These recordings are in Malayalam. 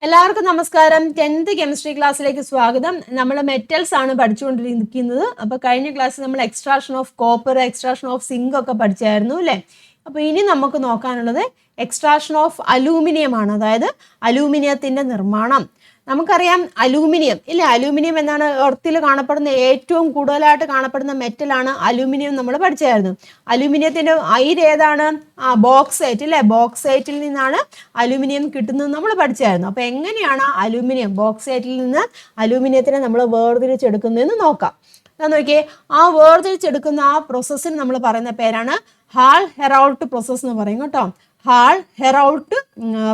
എല്ലാവർക്കും നമസ്കാരം. 10th കെമിസ്ട്രി ക്ലാസ്സിലേക്ക് സ്വാഗതം. നമ്മൾ മെറ്റൽസ് ആണ് പഠിച്ചുകൊണ്ടിരിക്കുന്നത്. അപ്പോൾ കഴിഞ്ഞ ക്ലാസ്സിൽ നമ്മൾ extraction of copper, extraction of zinc ഒക്കെ പഠിച്ചായിരുന്നു അല്ലേ? അപ്പോൾ ഇനി നമുക്ക് നോക്കാനുള്ളത് എക്സ്ട്രാക്ഷൻ ഓഫ് അലൂമിനിയം ആണ്. അതായത് അലൂമിനിയത്തിൻ്റെ നിർമ്മാണം. നമുക്കറിയാം അലൂമിനിയം ഇല്ലേ? അലൂമിനിയം എന്നാണ് എർത്തിൽ കാണപ്പെടുന്ന ഏറ്റവും കൂടുതലായിട്ട് കാണപ്പെടുന്ന മെറ്റലാണ് അലൂമിനിയം. നമ്മൾ പഠിച്ചായിരുന്നു. അലൂമിനിയത്തിൻ്റെ അയിര് ഏതാണ്? ബോക്സൈറ്റ് ഇല്ലേ? ബോക്സൈറ്റിൽ നിന്നാണ് അലൂമിനിയം കിട്ടുന്നത് നമ്മൾ പഠിച്ചായിരുന്നു. അപ്പോൾ എങ്ങനെയാണ് അലൂമിനിയം ബോക്സൈറ്റിൽ നിന്ന് അലൂമിനിയത്തിനെ നമ്മൾ വേർതിരിച്ചെടുക്കുന്നതെന്ന് നോക്കാം. നോക്കിയേ, ആ വേർതിരിച്ചെടുക്കുന്ന ആ പ്രോസസ്സിന് നമ്മൾ പറയുന്ന പേരാണ് ഹാൾ ഹെറൗൾട്ട് പ്രോസസ്സ് എന്ന് പറയും കേട്ടോ. Hall Heroult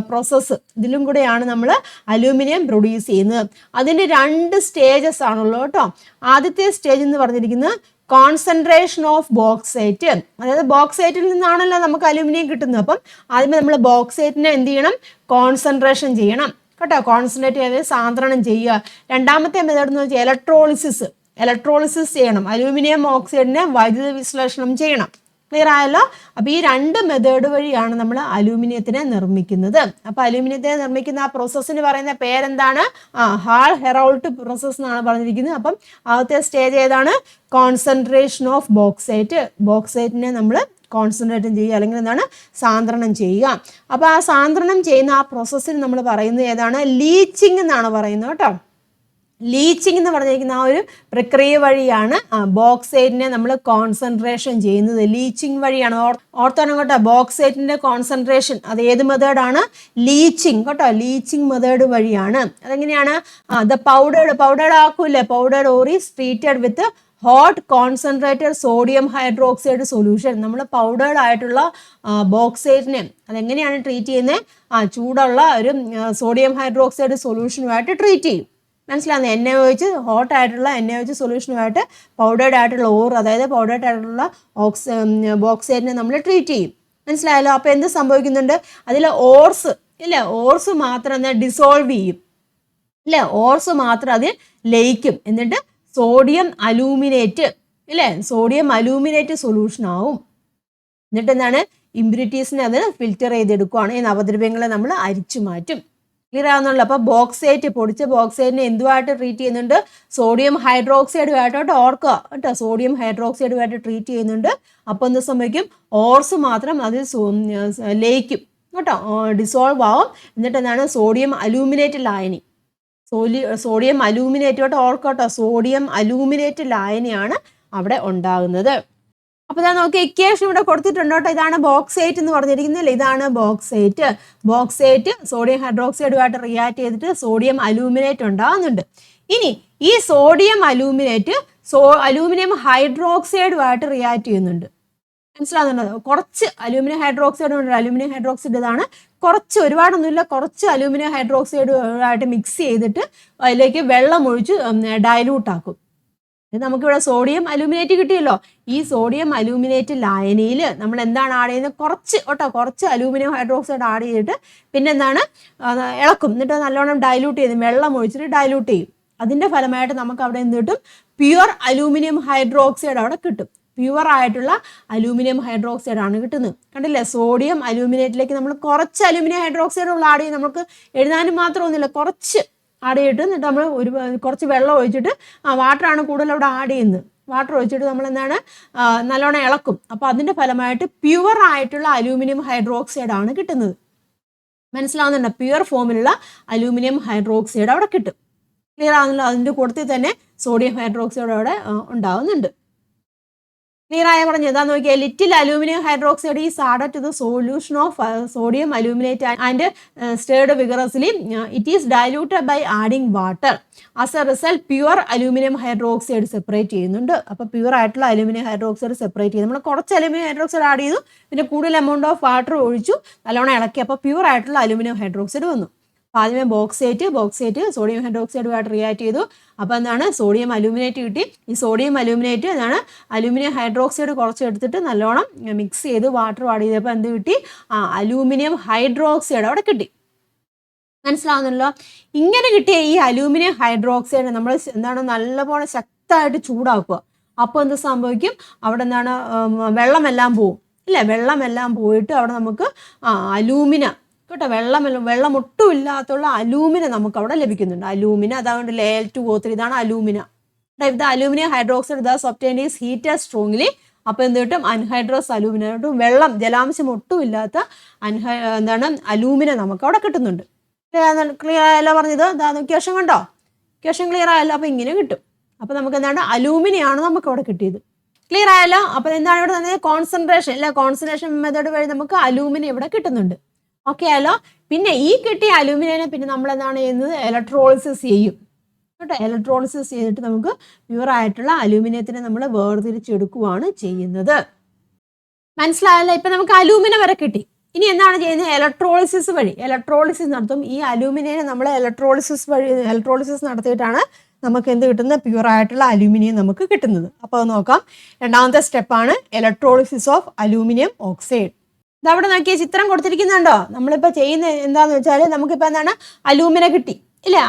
process. ഇതിലും കൂടെയാണ് നമ്മൾ അലൂമിനിയം പ്രൊഡ്യൂസ് ചെയ്യുന്നത്. അതിൻ്റെ 2 സ്റ്റേജസ് ആണുള്ളൂ കേട്ടോ. ആദ്യത്തെ സ്റ്റേജ് എന്ന് പറഞ്ഞിരിക്കുന്നത് കോൺസെൻട്രേഷൻ ഓഫ് ബോക്സൈറ്റ്. അതായത് ബോക്സൈറ്റിൽ നിന്നാണല്ലോ നമുക്ക് അലൂമിനിയം കിട്ടുന്നത്. അപ്പം ആദ്യമേ നമ്മൾ ബോക്സൈറ്റിനെ എന്ത് ചെയ്യണം? കോൺസെൻട്രേഷൻ ചെയ്യണം കേട്ടോ. കോൺസെൻട്രേറ്റ് ചെയ്ത് സാന്ദ്രണം ചെയ്യുക. രണ്ടാമത്തെ മെത്തേഡ് എന്ന് വെച്ചാൽ ഇലക്ട്രോളിസിസ് ചെയ്യണം. അലൂമിനിയം ഓക്സൈഡിനെ വൈദ്യുത വിശ്ലേഷണം ചെയ്യണം. ക്ലിയർ ആയല്ലോ? അപ്പോൾ ഈ 2 മെത്തേഡ് വഴിയാണ് നമ്മൾ അലൂമിനിയത്തിനെ നിർമ്മിക്കുന്നത്. അപ്പോൾ അലൂമിനിയത്തിനെ നിർമ്മിക്കുന്ന ആ പ്രോസസ്സിന് പറയുന്ന പേരെന്താണ്? ഹാൾ ഹെറൗൾട്ട് പ്രോസസ്സ് എന്നാണ് പറഞ്ഞിരിക്കുന്നത്. അപ്പം ആദ്യത്തെ സ്റ്റേജ് ഏതാണ്? Concentration of bauxite. ബോക്സൈറ്റിനെ നമ്മൾ കോൺസെൻട്രേറ്റ് ചെയ്യുക, അല്ലെങ്കിൽ എന്താണ്? സാന്ദ്രണം ചെയ്യുക. അപ്പോൾ ആ സാന്ദ്രണം ചെയ്യുന്ന ആ പ്രോസസ്സിന് നമ്മൾ പറയുന്നത് ഏതാണ്? ലീച്ചിങ് എന്നാണ് പറയുന്നത് കേട്ടോ. ലീച്ചിങ് എന്ന് പറഞ്ഞിരിക്കുന്ന ആ ഒരു പ്രക്രിയ വഴിയാണ് ബോക്സൈറ്റിനെ നമ്മൾ കോൺസെൻട്രേഷൻ ചെയ്യുന്നത്. ലീച്ചിങ് വഴിയാണ്. ഓർത്തോണം കേട്ടോ. ബോക്സൈറ്റിൻ്റെ കോൺസെൻട്രേഷൻ അത് ഏത് മെത്തേഡാണ്? ലീച്ചിങ് കേട്ടോ. ലീച്ചിങ് മെത്തേഡ് വഴിയാണ്. അതെങ്ങനെയാണ്? പൗഡേർഡ് ആക്കൂല്ലേ? Powdered ore is treated with hot concentrated sodium hydroxide solution. നമ്മൾ പൗഡേർഡ് ആയിട്ടുള്ള ബോക്സൈറ്റിനെ അതെങ്ങനെയാണ് ട്രീറ്റ് ചെയ്യുന്നത്? ചൂടുള്ള ഒരു സോഡിയം ഹൈഡ്രോക്സൈഡ് സൊല്യൂഷനുമായിട്ട് ട്രീറ്റ് ചെയ്യും. മനസ്സിലാകുന്നത്? എണ്ണ ഒഴിച്ച് ഹോട്ടായിട്ടുള്ള എണ്ണ ഒഴിച്ച് സൊല്യൂഷനുമായിട്ട് പൗഡേർഡ് ആയിട്ടുള്ള അതായത് പൗഡേർഡ് ആയിട്ടുള്ള ബോക്സൈറ്റിനെ നമ്മൾ ട്രീറ്റ് ചെയ്യും. മനസ്സിലായല്ലോ? അപ്പോൾ എന്ത് സംഭവിക്കുന്നുണ്ട്? അതിൽ ഓർസ് മാത്രം എന്നാൽ ഡിസോൾവ് ചെയ്യും ഇല്ലേ? ഓർസ് മാത്രം അതിൽ ലയിക്കും. എന്നിട്ട് സോഡിയം അലൂമിനേറ്റ് സൊല്യൂഷൻ ആവും. എന്നിട്ട് എന്താണ്? ഇമ്പ്യൂരിറ്റീസിനെ അത് ഫിൽറ്റർ ചെയ്തെടുക്കുകയാണ്. ഈ നവദ്രവ്യങ്ങളെ നമ്മൾ അരിച്ചു മാറ്റും. ക്ലിയർ ആവുന്നുള്ളൂ. അപ്പോൾ പൊടിച്ച ബോക്സൈറ്റിനെ എന്തുമായിട്ട് ട്രീറ്റ് ചെയ്യുന്നുണ്ട്? സോഡിയം ഹൈഡ്രോക്സൈഡുമായിട്ടോട്ട് ഓർക്കുക കേട്ടോ. സോഡിയം ഹൈഡ്രോക്സൈഡുമായിട്ട് ട്രീറ്റ് ചെയ്യുന്നുണ്ട്. അപ്പോൾ എന്ത് സംഭവിക്കും? ഓർസ് മാത്രം അതിൽ ലയിക്കും കേട്ടോ, ഡിസോൾവ് ആവും. എന്നിട്ട് എന്താണ്? സോഡിയം അലൂമിനേറ്റ് ലായനി. സോഡിയം അലൂമിനേറ്റോട്ട് ഓർക്കുക കേട്ടോ. സോഡിയം അലൂമിനേറ്റ് ലായനിയാണ് അവിടെ ഉണ്ടാകുന്നത്. അപ്പോൾ ഞാൻ നോക്കി ഇക്വേഷൻ ഇവിടെ കൊടുത്തിട്ടുണ്ട് കേട്ടോ. ഇതാണ് ബോക്സൈറ്റ് എന്ന് പറഞ്ഞിരിക്കുന്നില്ല. ഇതാണ് ബോക്സൈറ്റ് സോഡിയം ഹൈഡ്രോക്സൈഡുമായിട്ട് റിയാക്ട് ചെയ്തിട്ട് സോഡിയം അലൂമിനേറ്റ് ഉണ്ടാകുന്നുണ്ട്. ഇനി ഈ സോഡിയം അലൂമിനേറ്റ് അലൂമിനിയം ഹൈഡ്രോക്സൈഡുമായിട്ട് റിയാക്ട് ചെയ്യുന്നുണ്ട്. മനസ്സിലാകുന്നുണ്ടോ? കുറച്ച് അലൂമിനിയം ഹൈഡ്രോക്സൈഡ് ഉണ്ട്. അലൂമിനിയം ഹൈഡ്രോക്സൈഡ് ഇതാണ്. കുറച്ച്, ഒരുപാടൊന്നുമില്ല, കുറച്ച് അലൂമിനിയം ഹൈഡ്രോക്സൈഡുമായിട്ട് മിക്സ് ചെയ്തിട്ട് അതിലേക്ക് വെള്ളം ഒഴിച്ച് ഡൈലൂട്ട് ആക്കും. നമുക്കിവിടെ സോഡിയം അലൂമിനേറ്റ് കിട്ടിയല്ലോ. ഈ സോഡിയം അലൂമിനേറ്റ് ലായനിയിൽ നമ്മൾ എന്താണ് ആഡ് ചെയ്യുന്നത്? കുറച്ച് അലൂമിനിയം ഹൈഡ്രോക്സൈഡ് ആഡ് ചെയ്തിട്ട് പിന്നെ എന്താണ്? ഇളക്കും. എന്നിട്ട് നല്ലോണം ഡൈലൂട്ട് ചെയ്ത് വെള്ളം ഒഴിച്ചിട്ട് ഡൈലൂട്ട് ചെയ്യും. അതിൻ്റെ ഫലമായിട്ട് നമുക്ക് അവിടെ എന്ത് കിട്ടും? പ്യുവർ അലൂമിനിയം ഹൈഡ്രോക്സൈഡ് അവിടെ കിട്ടും. പ്യുവർ ആയിട്ടുള്ള അലൂമിനിയം ഹൈഡ്രോക്സൈഡ് ആണ് കിട്ടുന്നത്. കണ്ടില്ലേ? സോഡിയം അലൂമിനേറ്റിലേക്ക് നമ്മൾ കുറച്ച് അലൂമിനിയം ഹൈഡ്രോക്സൈഡ് ആഡ് ചെയ്യും. നമുക്ക് എഴുതാനും മാത്രമൊന്നുമില്ല, കുറച്ച് ആഡ് ചെയ്തിട്ട് എന്നിട്ട് നമ്മൾ കുറച്ച് വെള്ളം ഒഴിച്ചിട്ട് വാട്ടറാണ് കൂടുതൽ അവിടെ ആഡ് ചെയ്യുന്നത്. വാട്ടർ ഒഴിച്ചിട്ട് നമ്മൾ എന്താണ്? നല്ലോണം ഇളക്കും. അപ്പോൾ അതിൻ്റെ ഫലമായിട്ട് പ്യുവർ ആയിട്ടുള്ള അലൂമിനിയം ഹൈഡ്രോക്സൈഡ് ആണ് കിട്ടുന്നത്. മനസ്സിലാവുന്നുണ്ടോ? പ്യുവർ ഫോമിലുള്ള അലൂമിനിയം ഹൈഡ്രോക്സൈഡ് അവിടെ കിട്ടും. ക്ലിയർ ആവുന്നല്ലോ? അതിൻ്റെ കൂട്ടത്തിൽ തന്നെ സോഡിയം ഹൈഡ്രോക്സൈഡ് അവിടെ ഉണ്ടാവുന്നുണ്ട്. ക്ലിയർ ആയ പറഞ്ഞു. ഇതാ നോക്കിയാൽ little aluminium hydroxide is added to the solution of sodium aluminate and stirred vigorously. It is diluted by adding water. As a result, pure aluminium hydroxide separate ചെയ്യുന്നുണ്ട്. അപ്പോൾ പ്യുവർ ആയിട്ടുള്ള അലൂമിനിയം ഹൈഡ്രോക്സൈഡ് സെപ്പറേറ്റ് ചെയ്തു. നമ്മൾ കുറച്ച് അലൂമിനിയം ഹൈഡ്രോക്സൈഡ് ആഡ് ചെയ്തു, പിന്നെ കൂടുതൽ എമൗണ്ട് ഓഫ് വാട്ടർ ഒഴിച്ചു, നല്ലോണം ഇളക്കി. അപ്പോൾ പ്യുവർ ആയിട്ടുള്ള അലൂമിനിയം ഹൈഡ്രോക്സൈഡ് വന്നു. അപ്പോൾ ആദ്യമേ ബോക്സൈറ്റ് സോഡിയം ഹൈഡ്രോക്സൈഡുമായിട്ട് റിയാക്ട് ചെയ്തു. അപ്പോൾ എന്താണ്? സോഡിയം അലൂമിനേറ്റ് കിട്ടി. ഈ സോഡിയം അലൂമിനേറ്റ് എന്താണ്? അലൂമിനിയം ഹൈഡ്രോക്സൈഡ് കുറച്ച് എടുത്തിട്ട് നല്ലോണം മിക്സ് ചെയ്ത് വാട്ടർ ആഡ് ചെയ്തപ്പോൾ എന്ത് കിട്ടി? അലൂമിനിയം ഹൈഡ്രോക്സൈഡ് അവിടെ കിട്ടി. മനസ്സിലാവുന്നല്ലോ? ഇങ്ങനെ കിട്ടിയ ഈ അലൂമിനിയം ഹൈഡ്രോക്സൈഡ് നമ്മൾ എന്താണ്? നല്ലപോലെ ശക്തമായിട്ട് ചൂടാക്കുക. അപ്പോൾ എന്ത് സംഭവിക്കും? അവിടെ എന്താണ്? വെള്ളമെല്ലാം പോവും ഇല്ലേ? വെള്ളമെല്ലാം പോയിട്ട് അവിടെ നമുക്ക് അലൂമിന കേട്ടോ. വെള്ളം ഒട്ടും ഇല്ലാത്തുള്ള അലൂമിന നമുക്ക് അവിടെ ലഭിക്കുന്നുണ്ട്. അലൂമിന അതുകൊണ്ട് Al2O3 ഇതാണ് അലൂമിന. ഇത് aluminium hydroxide Das obtained is heated strongly. അപ്പോൾ എന്ത് കിട്ടും? അൺഹൈഡ്രസ് അലൂമിന കിട്ടും. ജലാംശം ഒട്ടും ഇല്ലാത്ത അലൂമിന നമുക്ക് അവിടെ കിട്ടുന്നുണ്ട്. ക്ലിയർ ആയല്ലോ പറഞ്ഞത്? ക്വസ്റ്റ്യൻ കണ്ടോ? ക്വസ്റ്റ്യൻ ക്ലിയർ ആയല്ലോ? അപ്പോൾ ഇങ്ങനെ കിട്ടും. അപ്പോൾ നമുക്ക് അലൂമിനിയാണ് നമുക്ക് അവിടെ കിട്ടിയത്. ക്ലിയർ ആയല്ലോ? അപ്പോൾ എന്താണ് ഇവിടെ തന്നെ കോൺസെൻട്രേഷൻ കോൺസെൻട്രേഷൻ മെത്തേഡ് വഴി നമുക്ക് അലൂമിനിയം ഇവിടെ കിട്ടുന്നുണ്ട്. ഓക്കെ ആയല്ലോ? പിന്നെ ഈ കിട്ടിയ അലൂമിനിയനെ പിന്നെ നമ്മൾ എന്താണ് ചെയ്യുന്നത്? ഇലക്ട്രോളിസിസ് ചെയ്യും കേട്ടോ. ഇലക്ട്രോളിസിസ് ചെയ്തിട്ട് നമുക്ക് പ്യുവർ ആയിട്ടുള്ള അലൂമിനിയത്തിനെ നമ്മൾ വേർതിരിച്ചെടുക്കുകയാണ് ചെയ്യുന്നത്. മനസ്സിലായല്ലോ? ഇപ്പം നമുക്ക് അലൂമിനിയം വരെ കിട്ടി. ഇനി എന്താണ് ചെയ്യുന്നത്? ഇലക്ട്രോളിസിസ് നടത്തും. ഈ അലൂമിനിയനെ നമ്മൾ ഇലക്ട്രോളിസിസ് നടത്തിയിട്ടാണ് നമുക്ക് എന്ത് കിട്ടുന്നത്? പ്യുവർ ആയിട്ടുള്ള അലൂമിനിയം നമുക്ക് കിട്ടുന്നത്. അപ്പോൾ അത് നോക്കാം. രണ്ടാമത്തെ സ്റ്റെപ്പാണ് ഇലക്ട്രോളിസിസ് ഓഫ് അലൂമിനിയം ഓക്സൈഡ്. ഇതവിടെ നോക്കിയ ചിത്രം കൊടുത്തിരിക്കുന്നുണ്ടോ? നമ്മളിപ്പോൾ ചെയ്യുന്നത് എന്താണെന്ന് വെച്ചാൽ നമുക്കിപ്പോൾ എന്താണ് അലൂമിന കിട്ടി ഇല്ലേ?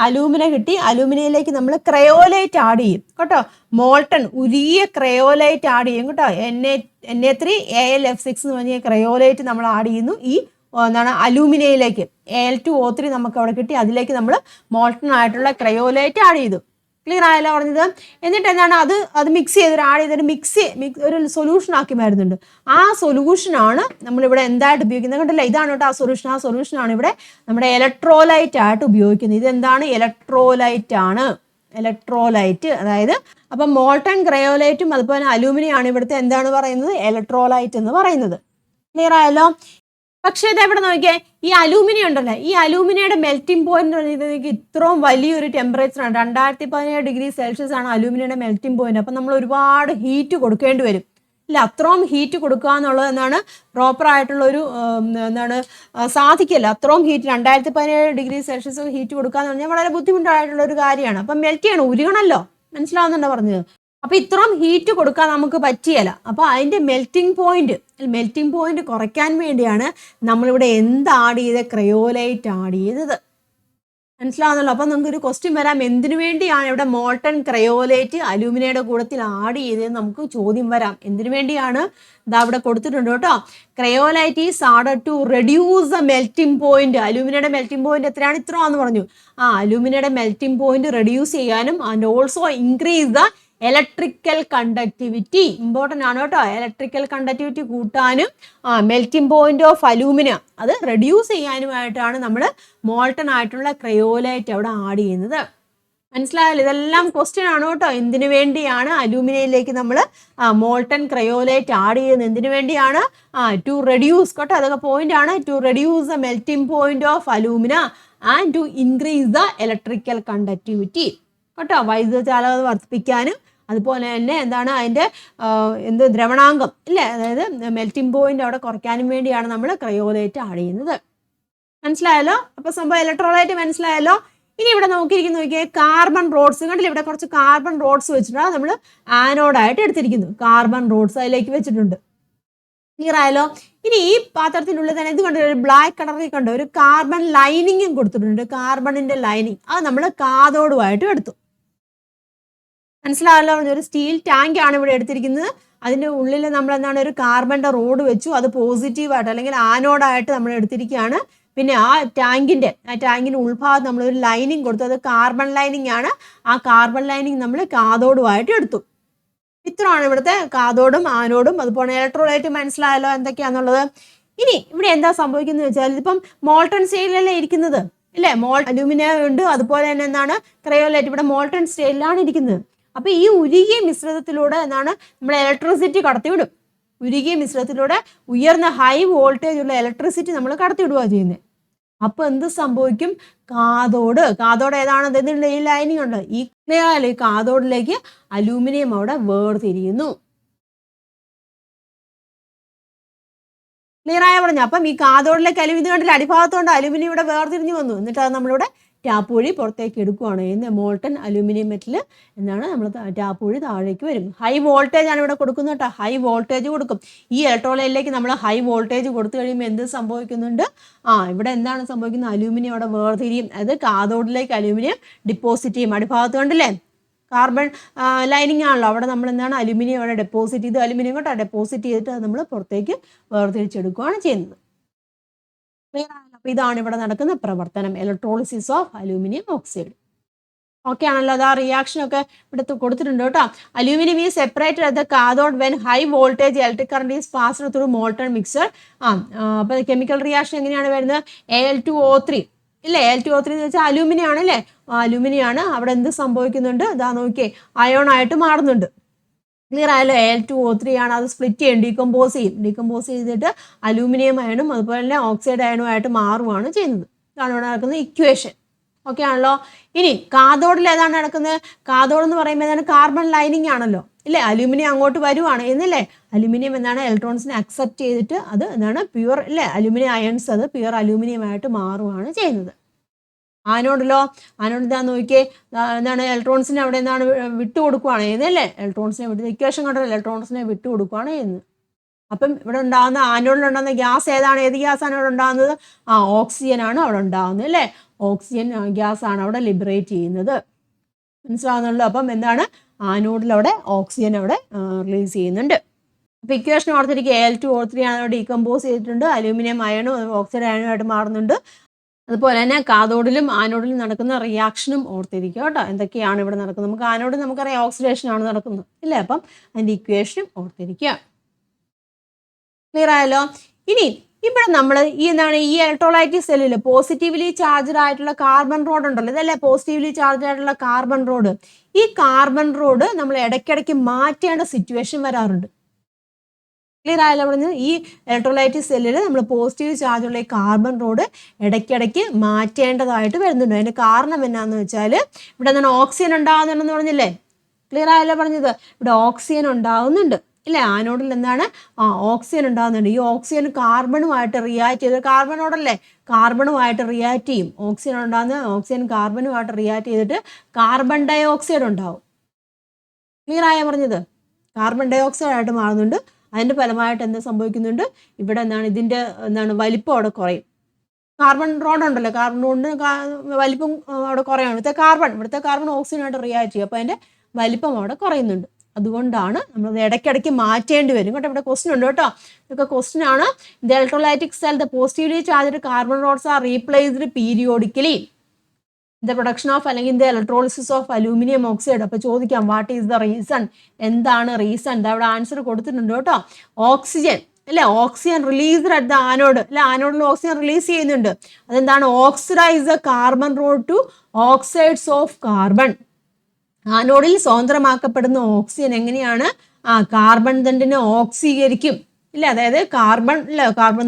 അലൂമിനിയയിലേക്ക് നമ്മൾ ക്രയോലൈറ്റ് ആഡ് ചെയ്യും കേട്ടോ. മോൾട്ടൺ ഉരുകിയ ക്രയോലൈറ്റ് ആഡ് ചെയ്യും കേട്ടോ. Na3Al(F6) എന്ന് പറഞ്ഞ ക്രയോലൈറ്റ് നമ്മൾ ആഡ് ചെയ്യുന്നു ഈ അലൂമിനിയയിലേക്ക്. Al2O3 നമുക്ക് അവിടെ കിട്ടി. അതിലേക്ക് നമ്മൾ മോൾട്ടൺ ആയിട്ടുള്ള ക്രയോലൈറ്റ് ആഡ് ചെയ്തു. ക്ലിയർ ആയല്ലോ പറഞ്ഞത്? എന്നിട്ട് എന്താണ് അത് മിക്സ് ചെയ്തിട്ട് ആഡ് ചെയ്തിട്ട് ഒരു സൊല്യൂഷൻ ആക്കി മാറുന്നുണ്ട്. ആ സൊല്യൂഷനാണ് നമ്മളിവിടെ എന്തായിട്ട് ഉപയോഗിക്കുന്നത്? കണ്ടില്ല, ഇതാണ് കേട്ടോ ആ സൊല്യൂഷനാണ് ഇവിടെ നമ്മുടെ ഇലക്ട്രോലൈറ്റ് ആയിട്ട് ഉപയോഗിക്കുന്നത്. ഇതെന്താണ്? ഇലക്ട്രോലൈറ്റ് ആണ്. അതായത് അപ്പം മോൾട്ടൺ ക്രയോലൈറ്റും അതുപോലെ അലൂമിനിയം ആണ് ഇവിടുത്തെ എന്താണ് പറയുന്നത്? ഇലക്ട്രോലൈറ്റ് എന്ന് പറയുന്നത്. ക്ലിയർ ആയല്ലോ? പക്ഷേ ഇതെവിടെ നോക്കിയേ, ഈ അലൂമിനിയം ഉണ്ടല്ലോ, ഈ അലൂമിനിയയുടെ മെൽറ്റിംഗ് പോയിന്റ് ഇത്രയും വലിയൊരു ടെമ്പറേച്ചറാണ്. 2017 ആണ് അലൂമിനിയയുടെ മെൽറ്റിംഗ് പോയിന്റ്. അപ്പം നമ്മൾ ഒരുപാട് ഹീറ്റ് കൊടുക്കേണ്ടി വരും ഇല്ല. അത്രയും ഹീറ്റ് കൊടുക്കുക എന്നുള്ളത് എന്താണ് പ്രോപ്പർ ആയിട്ടുള്ള ഒരു സാധിക്കില്ല. അത്രയും ഹീറ്റ് 2017 ഹീറ്റ് കൊടുക്കുക എന്ന് പറഞ്ഞാൽ വളരെ ബുദ്ധിമുട്ടായിട്ടുള്ള ഒരു കാര്യമാണ്. അപ്പം മെൽറ്റ് ചെയ്യണം, ഉരുകണമല്ലോ. മനസ്സിലാവുന്നുണ്ടോ പറഞ്ഞത്? അപ്പോൾ ഇത്രയും ഹീറ്റ് കൊടുക്കാൻ നമുക്ക് പറ്റിയല്ല. അപ്പോൾ അതിൻ്റെ മെൽറ്റിംഗ് പോയിന്റ് കുറയ്ക്കാൻ വേണ്ടിയാണ് നമ്മളിവിടെ എന്ത് ആഡ് ചെയ്ത്? ക്രയോലൈറ്റ് ആഡ് ചെയ്തത്. മനസ്സിലാവുന്നല്ലോ? അപ്പം നമുക്കൊരു ക്വസ്റ്റ്യൻ വരാം, എന്തിനു വേണ്ടിയാണ് ഇവിടെ മോൾട്ടൺ ക്രയോലൈറ്റ് അലൂമിനിയയുടെ കൂട്ടത്തിൽ ആഡ് ചെയ്തതെന്ന് നമുക്ക് ചോദ്യം വരാം. എന്തിനു വേണ്ടിയാണ്? ഇതാ ഇവിടെ കൊടുത്തിട്ടുണ്ട് കേട്ടോ. Cryolite is added to reduce the melting point. അലൂമിനിയയുടെ മെൽറ്റിംഗ് പോയിന്റ് എത്രയാണ്? ഇത്രയാണെന്ന് പറഞ്ഞു. അലൂമിനിയയുടെ മെൽറ്റിംഗ് പോയിന്റ് റെഡ്യൂസ് ചെയ്യാനും and also increase the electrical conductivity. Important ആണ് കേട്ടോ. ഇലക്ട്രിക്കൽ കണ്ടക്ടിവിറ്റി കൂട്ടാനും മെൽറ്റിംഗ് പോയിന്റ് ഓഫ് അലൂമിനിയം അത് റെഡ്യൂസ് ചെയ്യാനുമായിട്ടാണ് നമ്മൾ മോൾട്ടൺ ആയിട്ടുള്ള ക്രയോലൈറ്റ് അവിടെ ആഡ് ചെയ്യുന്നത്. മനസ്സിലായല്ലോ? ഇതെല്ലാം ക്വസ്റ്റ്യൻ ആണ് കേട്ടോ. എന്തിനു വേണ്ടിയാണ് അലൂമിനിയയിലേക്ക് നമ്മൾ മോൾട്ടൺ ക്രയോലൈറ്റ് ആഡ് ചെയ്യുന്നത്? എന്തിനു വേണ്ടിയാണ്? ടു റെഡ്യൂസ് കേട്ടോ. അതൊക്കെ പോയിന്റ് ആണ്. To reduce the melting point of alumina and to increase the electrical conductivity കേട്ടോ. വൈദ്യുത ചാലകത വർദ്ധിപ്പിക്കാനും അതുപോലെ തന്നെ എന്താണ് അതിൻ്റെ ദ്രവണാങ്കം ഇല്ലേ, അതായത് മെൽറ്റിംഗ് പോയിന്റ് അവിടെ കുറയ്ക്കാനും വേണ്ടിയാണ് നമ്മൾ ക്രയോലൈറ്റ് ആഡ് ചെയ്യുന്നത്. മനസ്സിലായല്ലോ? അപ്പോൾ സംഭവം ഇലക്ട്രോലൈറ്റ് മനസ്സിലായല്ലോ? ഇനി ഇവിടെ നോക്കിയേ, കാർബൺ റോഡ്സ് കണ്ടില്ല, ഇവിടെ കുറച്ച് കാർബൺ റോഡ്സ് വെച്ചിട്ടാണ് നമ്മൾ ആനോഡായിട്ട് എടുത്തിരിക്കുന്നു. കാർബൺ റോഡ്സ് അതിലേക്ക് വെച്ചിട്ടുണ്ട്. ക്ലിയർ ആയല്ലോ? ഇനി ഈ പാത്രത്തിനുള്ളിൽ തന്നെ ഇത് കണ്ടു, ഒരു ബ്ലാക്ക് കളറിൽ കണ്ടു ഒരു കാർബൺ ലൈനിങ്ങും കൊടുത്തിട്ടുണ്ട്. കാർബണിന്റെ ലൈനിങ് അത് നമ്മൾ കാഥോഡുമായിട്ട് എടുത്തു. മനസ്സിലായല്ലോ? ഒരു സ്റ്റീൽ ടാങ്ക് ആണ് ഇവിടെ എടുത്തിരിക്കുന്നത്. അതിൻ്റെ ഉള്ളിൽ നമ്മൾ എന്താണ് ഒരു കാർബണിന്റെ റോഡ് വെച്ചു. അത് പോസിറ്റീവായിട്ട് അല്ലെങ്കിൽ ആനോഡായിട്ട് നമ്മൾ എടുത്തിരിക്കുകയാണ്. പിന്നെ ആ ടാങ്കിൻ്റെ ഉൾഭാഗത്ത് നമ്മളൊരു ലൈനിങ് കൊടുത്തു. അത് കാർബൺ ലൈനിങ് ആണ്. ആ കാർബൺ ലൈനിങ് നമ്മൾ കാഥോഡുമായിട്ട് എടുത്തു. ഇത്രയാണ് ഇവിടുത്തെ കാഥോഡും ആനോഡും അതുപോലെ ഇലക്ട്രോലൈറ്റ്. മനസ്സിലായല്ലോ എന്തൊക്കെയാണെന്നുള്ളത്? ഇനി ഇവിടെ എന്താ സംഭവിക്കുന്നത് വെച്ചാൽ, ഇതിപ്പം മോൾട്ടൺ സ്റ്റേറ്റിലല്ലേ ഇരിക്കുന്നത് ഇല്ലേ? അലൂമിനിയം ഉണ്ട്, അതുപോലെ തന്നെ എന്താണ് ക്രയോലൈറ്റ് ഇവിടെ മോൾട്ടൺ സ്റ്റേറ്റിലാണ് ഇരിക്കുന്നത്. അപ്പോൾ ഈ ഉരുകിയ മിശ്രിതത്തിലൂടെ എന്താണ് നമ്മൾ ഇലക്ട്രിസിറ്റി കടത്തിവിടും. ഉരുകിയ മിശ്രിതത്തിലൂടെ ഉയർന്ന ഹൈ വോൾട്ടേജ് ഉള്ള ഇലക്ട്രിസിറ്റി നമ്മൾ കടത്തിവിടുകയാണ് ചെയ്യുന്നത്. അപ്പോൾ എന്ത് സംഭവിക്കും? കാഥോഡ് ഏതാണ്? ഇതിൻ്റെ ഈ ലൈനിങ് ഉണ്ട്. ഈ കാഥോഡിലേക്ക് അലൂമിനിയം അവിടെ വേർതിരിയുന്നു. ക്ലിയർ ആയ പറഞ്ഞു? അപ്പം ഈ കാഥോഡിലേക്ക് അലൂമിനിയം കണ്ടില്ല, അടിഭാഗത്തുകൊണ്ട് അലൂമിനിയം ഇവിടെ വേർതിരിഞ്ഞു വന്നു. എന്നിട്ട് അത് നമ്മളിവിടെ ടാപ്പ് വഴി പുറത്തേക്ക് എടുക്കുകയാണ് ചെയ്യുന്നത്. മോൾട്ടൺ അലൂമിനിയം മെറ്റൽ എന്താണ് നമ്മൾ ടാപ്പ് വഴി താഴേക്ക് വരും. ഹൈ വോൾട്ടേജ് ആണ് ഇവിടെ കൊടുക്കുന്നത് കേട്ടോ. ഹൈ വോൾട്ടേജ് കൊടുക്കും. ഈ ഇലക്ട്രോലൈറ്റിലേക്ക് നമ്മൾ ഹൈ വോൾട്ടേജ് കൊടുത്തു കഴിയുമ്പോൾ എന്ത് സംഭവിക്കുന്നുണ്ട്? ഇവിടെ എന്താണ് സംഭവിക്കുന്നത്? അലൂമിനിയം അവിടെ വേർതിരിയും. അത് കാഥോഡിലേക്ക് അലൂമിനിയം ഡിപ്പോസിറ്റ് ചെയ്യും. അടിഭാഗത്ത് കണ്ടില്ലേ കാർബൺ ലൈനിങ് ആണല്ലോ, അവിടെ നമ്മൾ എന്താണ് അലൂമിനിയം അവിടെ ഡെപ്പോസിറ്റ് ചെയ്ത് അലൂമിനിയം കേട്ടോ ഡെപ്പോസിറ്റ് ചെയ്തിട്ട് അത് നമ്മൾ പുറത്തേക്ക് വേർതിരിച്ചെടുക്കുകയാണ് ചെയ്യുന്നത്. ക്ലിയർ ആണല്ലോ? അപ്പോൾ ഇതാണ് ഇവിടെ നടക്കുന്ന പ്രവർത്തനം, electrolysis of aluminium oxide. Okay ആണല്ലോ, അത് ആ റിയാക്ഷൻ ഒക്കെ ഇവിടെ കൊടുത്തിട്ടുണ്ട് കേട്ടോ. Aluminium is separated at the cathode when high voltage electric current is passed through molten mixer. അപ്പോൾ കെമിക്കൽ റിയാക്ഷൻ എങ്ങനെയാണ് വരുന്നത്? Al2O3 ഇല്ലേ, Al2O3 എന്ന് വെച്ചാൽ അലൂമിനിയം ആണ് അല്ലേ, അലൂമിനിയം ആണ്. അവിടെ എന്ത് സംഭവിക്കുന്നുണ്ട്? ഇതാ നോക്കിയേ, അയോൺ ആയിട്ട് മാറുന്നുണ്ട്. ക്ലിയർ ആയല്ലോ? Al2O3 ആണ്, അത് സ്പ്ലിറ്റ് ചെയ്യും, ഡീകമ്പോസ് ചെയ്തിട്ട് അലൂമിനിയം അയണും അതുപോലെ തന്നെ ഓക്സൈഡ് അയണും ആയിട്ട് മാറുകയാണ് ചെയ്യുന്നത്. ഇതാണ് ഇവിടെ നടക്കുന്ന ഇക്വേഷൻ. ഓക്കെ ആണല്ലോ. ഇനി കാഥോഡിൽ ഏതാണ് നടക്കുന്നത്? കാഥോഡ് എന്ന് പറയുമ്പോൾ ഏതാണ്? കാർബൺ ലൈനിങ് ആണല്ലോ ഇല്ലേ, അലൂമിനിയം അങ്ങോട്ട് വരുവാണ് എന്നല്ലേ. അലൂമിനിയം എന്താണ്? ഇലക്ട്രോൺസിനെ അക്സെപ്റ്റ് ചെയ്തിട്ട് അത് എന്താണ്? പ്യുവർ ഇല്ലേ, അലൂമിനിയം അയൺസ് അത് പ്യുവർ അലൂമിനിയം ആയിട്ട് മാറുകയാണ് ചെയ്യുന്നത്. ആനോഡിലോ, ആനോഡ് ഇതാ നോക്കിയേ, എന്താണ്? ഇലക്ട്രോൺസിനെ അവിടെ എന്താണ്? വിട്ടുകൊടുക്കുകയാണ് ചെയ്യുന്നത് അല്ലേ. ഇലക്ട്രോൺസിനെ വിട്ട്, ഇക്വേഷൻ കണ്ടല്ലോ, ഇലക്ട്രോൺസിനെ വിട്ടുകൊടുക്കുകയാണ് ചെയ്യുന്നത്. അപ്പം ഇവിടെ ഉണ്ടാകുന്ന ആനോഡിലുണ്ടാകുന്ന ഗ്യാസ് ഏതാണ്? ഏത് ഗ്യാസാണ് അവിടെ ഉണ്ടാകുന്നത്? ഓക്സിജൻ ആണ് അവിടെ ഉണ്ടാകുന്നത് അല്ലേ. ഓക്സിജൻ ഗ്യാസ് ആണ് അവിടെ ലിബറേറ്റ് ചെയ്യുന്നത്. മനസ്സിലാകുന്നുണ്ടല്ലോ? അപ്പം എന്താണ്? ആനോഡിൽ അവിടെ ഓക്സിജൻ അവിടെ റിലീസ് ചെയ്യുന്നുണ്ട്. അപ്പോൾ ഇക്വേഷൻ ഓർത്തിരിക്കുക, Al2O3 ആണ് അവിടെ ഡീകമ്പോസ് ചെയ്തിട്ടുണ്ട്, അലൂമിനിയം അയണും ഓക്സൈഡ് അയണുമായിട്ട് മാറുന്നുണ്ട്. അതുപോലെ തന്നെ കാഥോഡിലും ആനോഡിലും നടക്കുന്ന റിയാക്ഷനും ഓർത്തിരിക്കുക കേട്ടോ. എന്തൊക്കെയാണ് ഇവിടെ നടക്കുന്നത്? നമുക്ക് ആനോഡിൽ നമുക്കറിയാം ഓക്സിഡേഷൻ ആണ് നടക്കുന്നത് ഇല്ലേ. അപ്പം അതിൻ്റെ ഇക്വേഷനും ഓർത്തിരിക്കുക. ക്ലിയർ ആയല്ലോ? ഇനി ഇവിടെ നമ്മൾ ഈ എന്താണ്, ഈ ഇലക്ട്രോലൈറ്റിക് സെല്ലിൽ പോസിറ്റീവ്ലി ചാർജ്ഡ് ആയിട്ടുള്ള കാർബൺ റോഡ് ഉണ്ടല്ലോ, ഇതല്ലേ പോസിറ്റീവ്ലി ചാർജ്ഡ് ആയിട്ടുള്ള കാർബൺ റോഡ്. ഈ കാർബൺ റോഡ് നമ്മൾ ഇടയ്ക്കിടയ്ക്ക് മാറ്റേണ്ട സിറ്റുവേഷൻ വരാറുണ്ട്. ക്ലിയർ ആയല്ലോ? പറഞ്ഞത് ഈ ഇലക്ട്രോലൈറ്റിക് സെല്ലിൽ നമ്മൾ പോസിറ്റീവ് ചാർജുള്ള ഈ കാർബൺ റോഡ് ഇടയ്ക്കിടയ്ക്ക് മാറ്റേണ്ടതായിട്ട് വരുന്നുണ്ട്. അതിന് കാരണം എന്നാന്ന് വെച്ചാൽ ഇവിടെ എന്താണ്? ഓക്സിജൻ ഉണ്ടാകുന്നുണ്ടെന്ന് പറഞ്ഞില്ലേ. ക്ലിയർ ആയല്ലോ പറഞ്ഞത്? ഇവിടെ ഓക്സിജൻ ഉണ്ടാകുന്നുണ്ട് ഇല്ലേ. ആനോഡിൽ എന്താണ്? ഓക്സിജൻ ഉണ്ടാകുന്നുണ്ട്. ഈ ഓക്സിജൻ കാർബണുമായിട്ട് റിയാക്ട് ചെയ്ത്, കാർബണോടല്ലേ, കാർബണുമായിട്ട് റിയാക്ട് ചെയ്യും. ഓക്സിജൻ ഉണ്ടാകുന്ന ഓക്സിജൻ കാർബണുമായിട്ട് റിയാക്ട് ചെയ്തിട്ട് കാർബൺ ഡൈ ഓക്സൈഡ് ഉണ്ടാവും. ക്ലിയർ ആയ പറഞ്ഞത്? കാർബൺ ഡൈ ഓക്സൈഡ് ആയിട്ട് മാറുന്നുണ്ട്. അതിൻ്റെ ഫലമായിട്ട് എന്ത് സംഭവിക്കുന്നുണ്ട്? ഇവിടെ എന്താണ്? ഇതിൻ്റെ എന്താണ്? വലിപ്പം അവിടെ കുറയും. കാർബൺ റോഡ് ഉണ്ടല്ലോ, കാർബൺ റോഡിന് വലിപ്പം അവിടെ കുറയാണ്. ഇവിടുത്തെ കാർബൺ ഓക്സിജനായിട്ട് റിയാക്ട് ചെയ്യും. അപ്പോൾ അതിൻ്റെ വലിപ്പം അവിടെ കുറയുന്നുണ്ട്. അതുകൊണ്ടാണ് നമ്മളത് ഇടയ്ക്കിടയ്ക്ക് മാറ്റേണ്ടി വരും കേട്ടോ. ഇവിടെ ക്വസ്റ്റ്യൻ ഉണ്ട് കേട്ടോ, ഇതൊക്കെ ക്വസ്റ്റ്യൻ ആണ്. The electrolytic cell the positively charged carbon rods are replaced periodically the production of അല്ലെങ്കിൽ the electrolysis of aluminium oxide. അപ്പോൾ ചോദിക്കാം, വാട്ട് ഈസ് ദ റീസൺ? എന്താണ് റീസൺ? അവിടെ ആൻസർ കൊടുത്തിട്ടുണ്ട് കേട്ടോ. ഓക്സിജൻ അല്ലേ, oxygen released at the anode അല്ലെ, ആനോഡിൽ ഓക്സിജൻ റിലീസ് ചെയ്യുന്നുണ്ട്. അതെന്താണ്? Oxidise the carbon rod to oxides of carbon. ആനോഡിൽ സ്വതന്ത്രമാക്കപ്പെടുന്ന ഓക്സിജൻ എങ്ങനെയാണ്? കാർബൺ ദണ്ടിനെ ഓക്സീകരിക്കും ഇല്ലേ. അതായത് കാർബൺ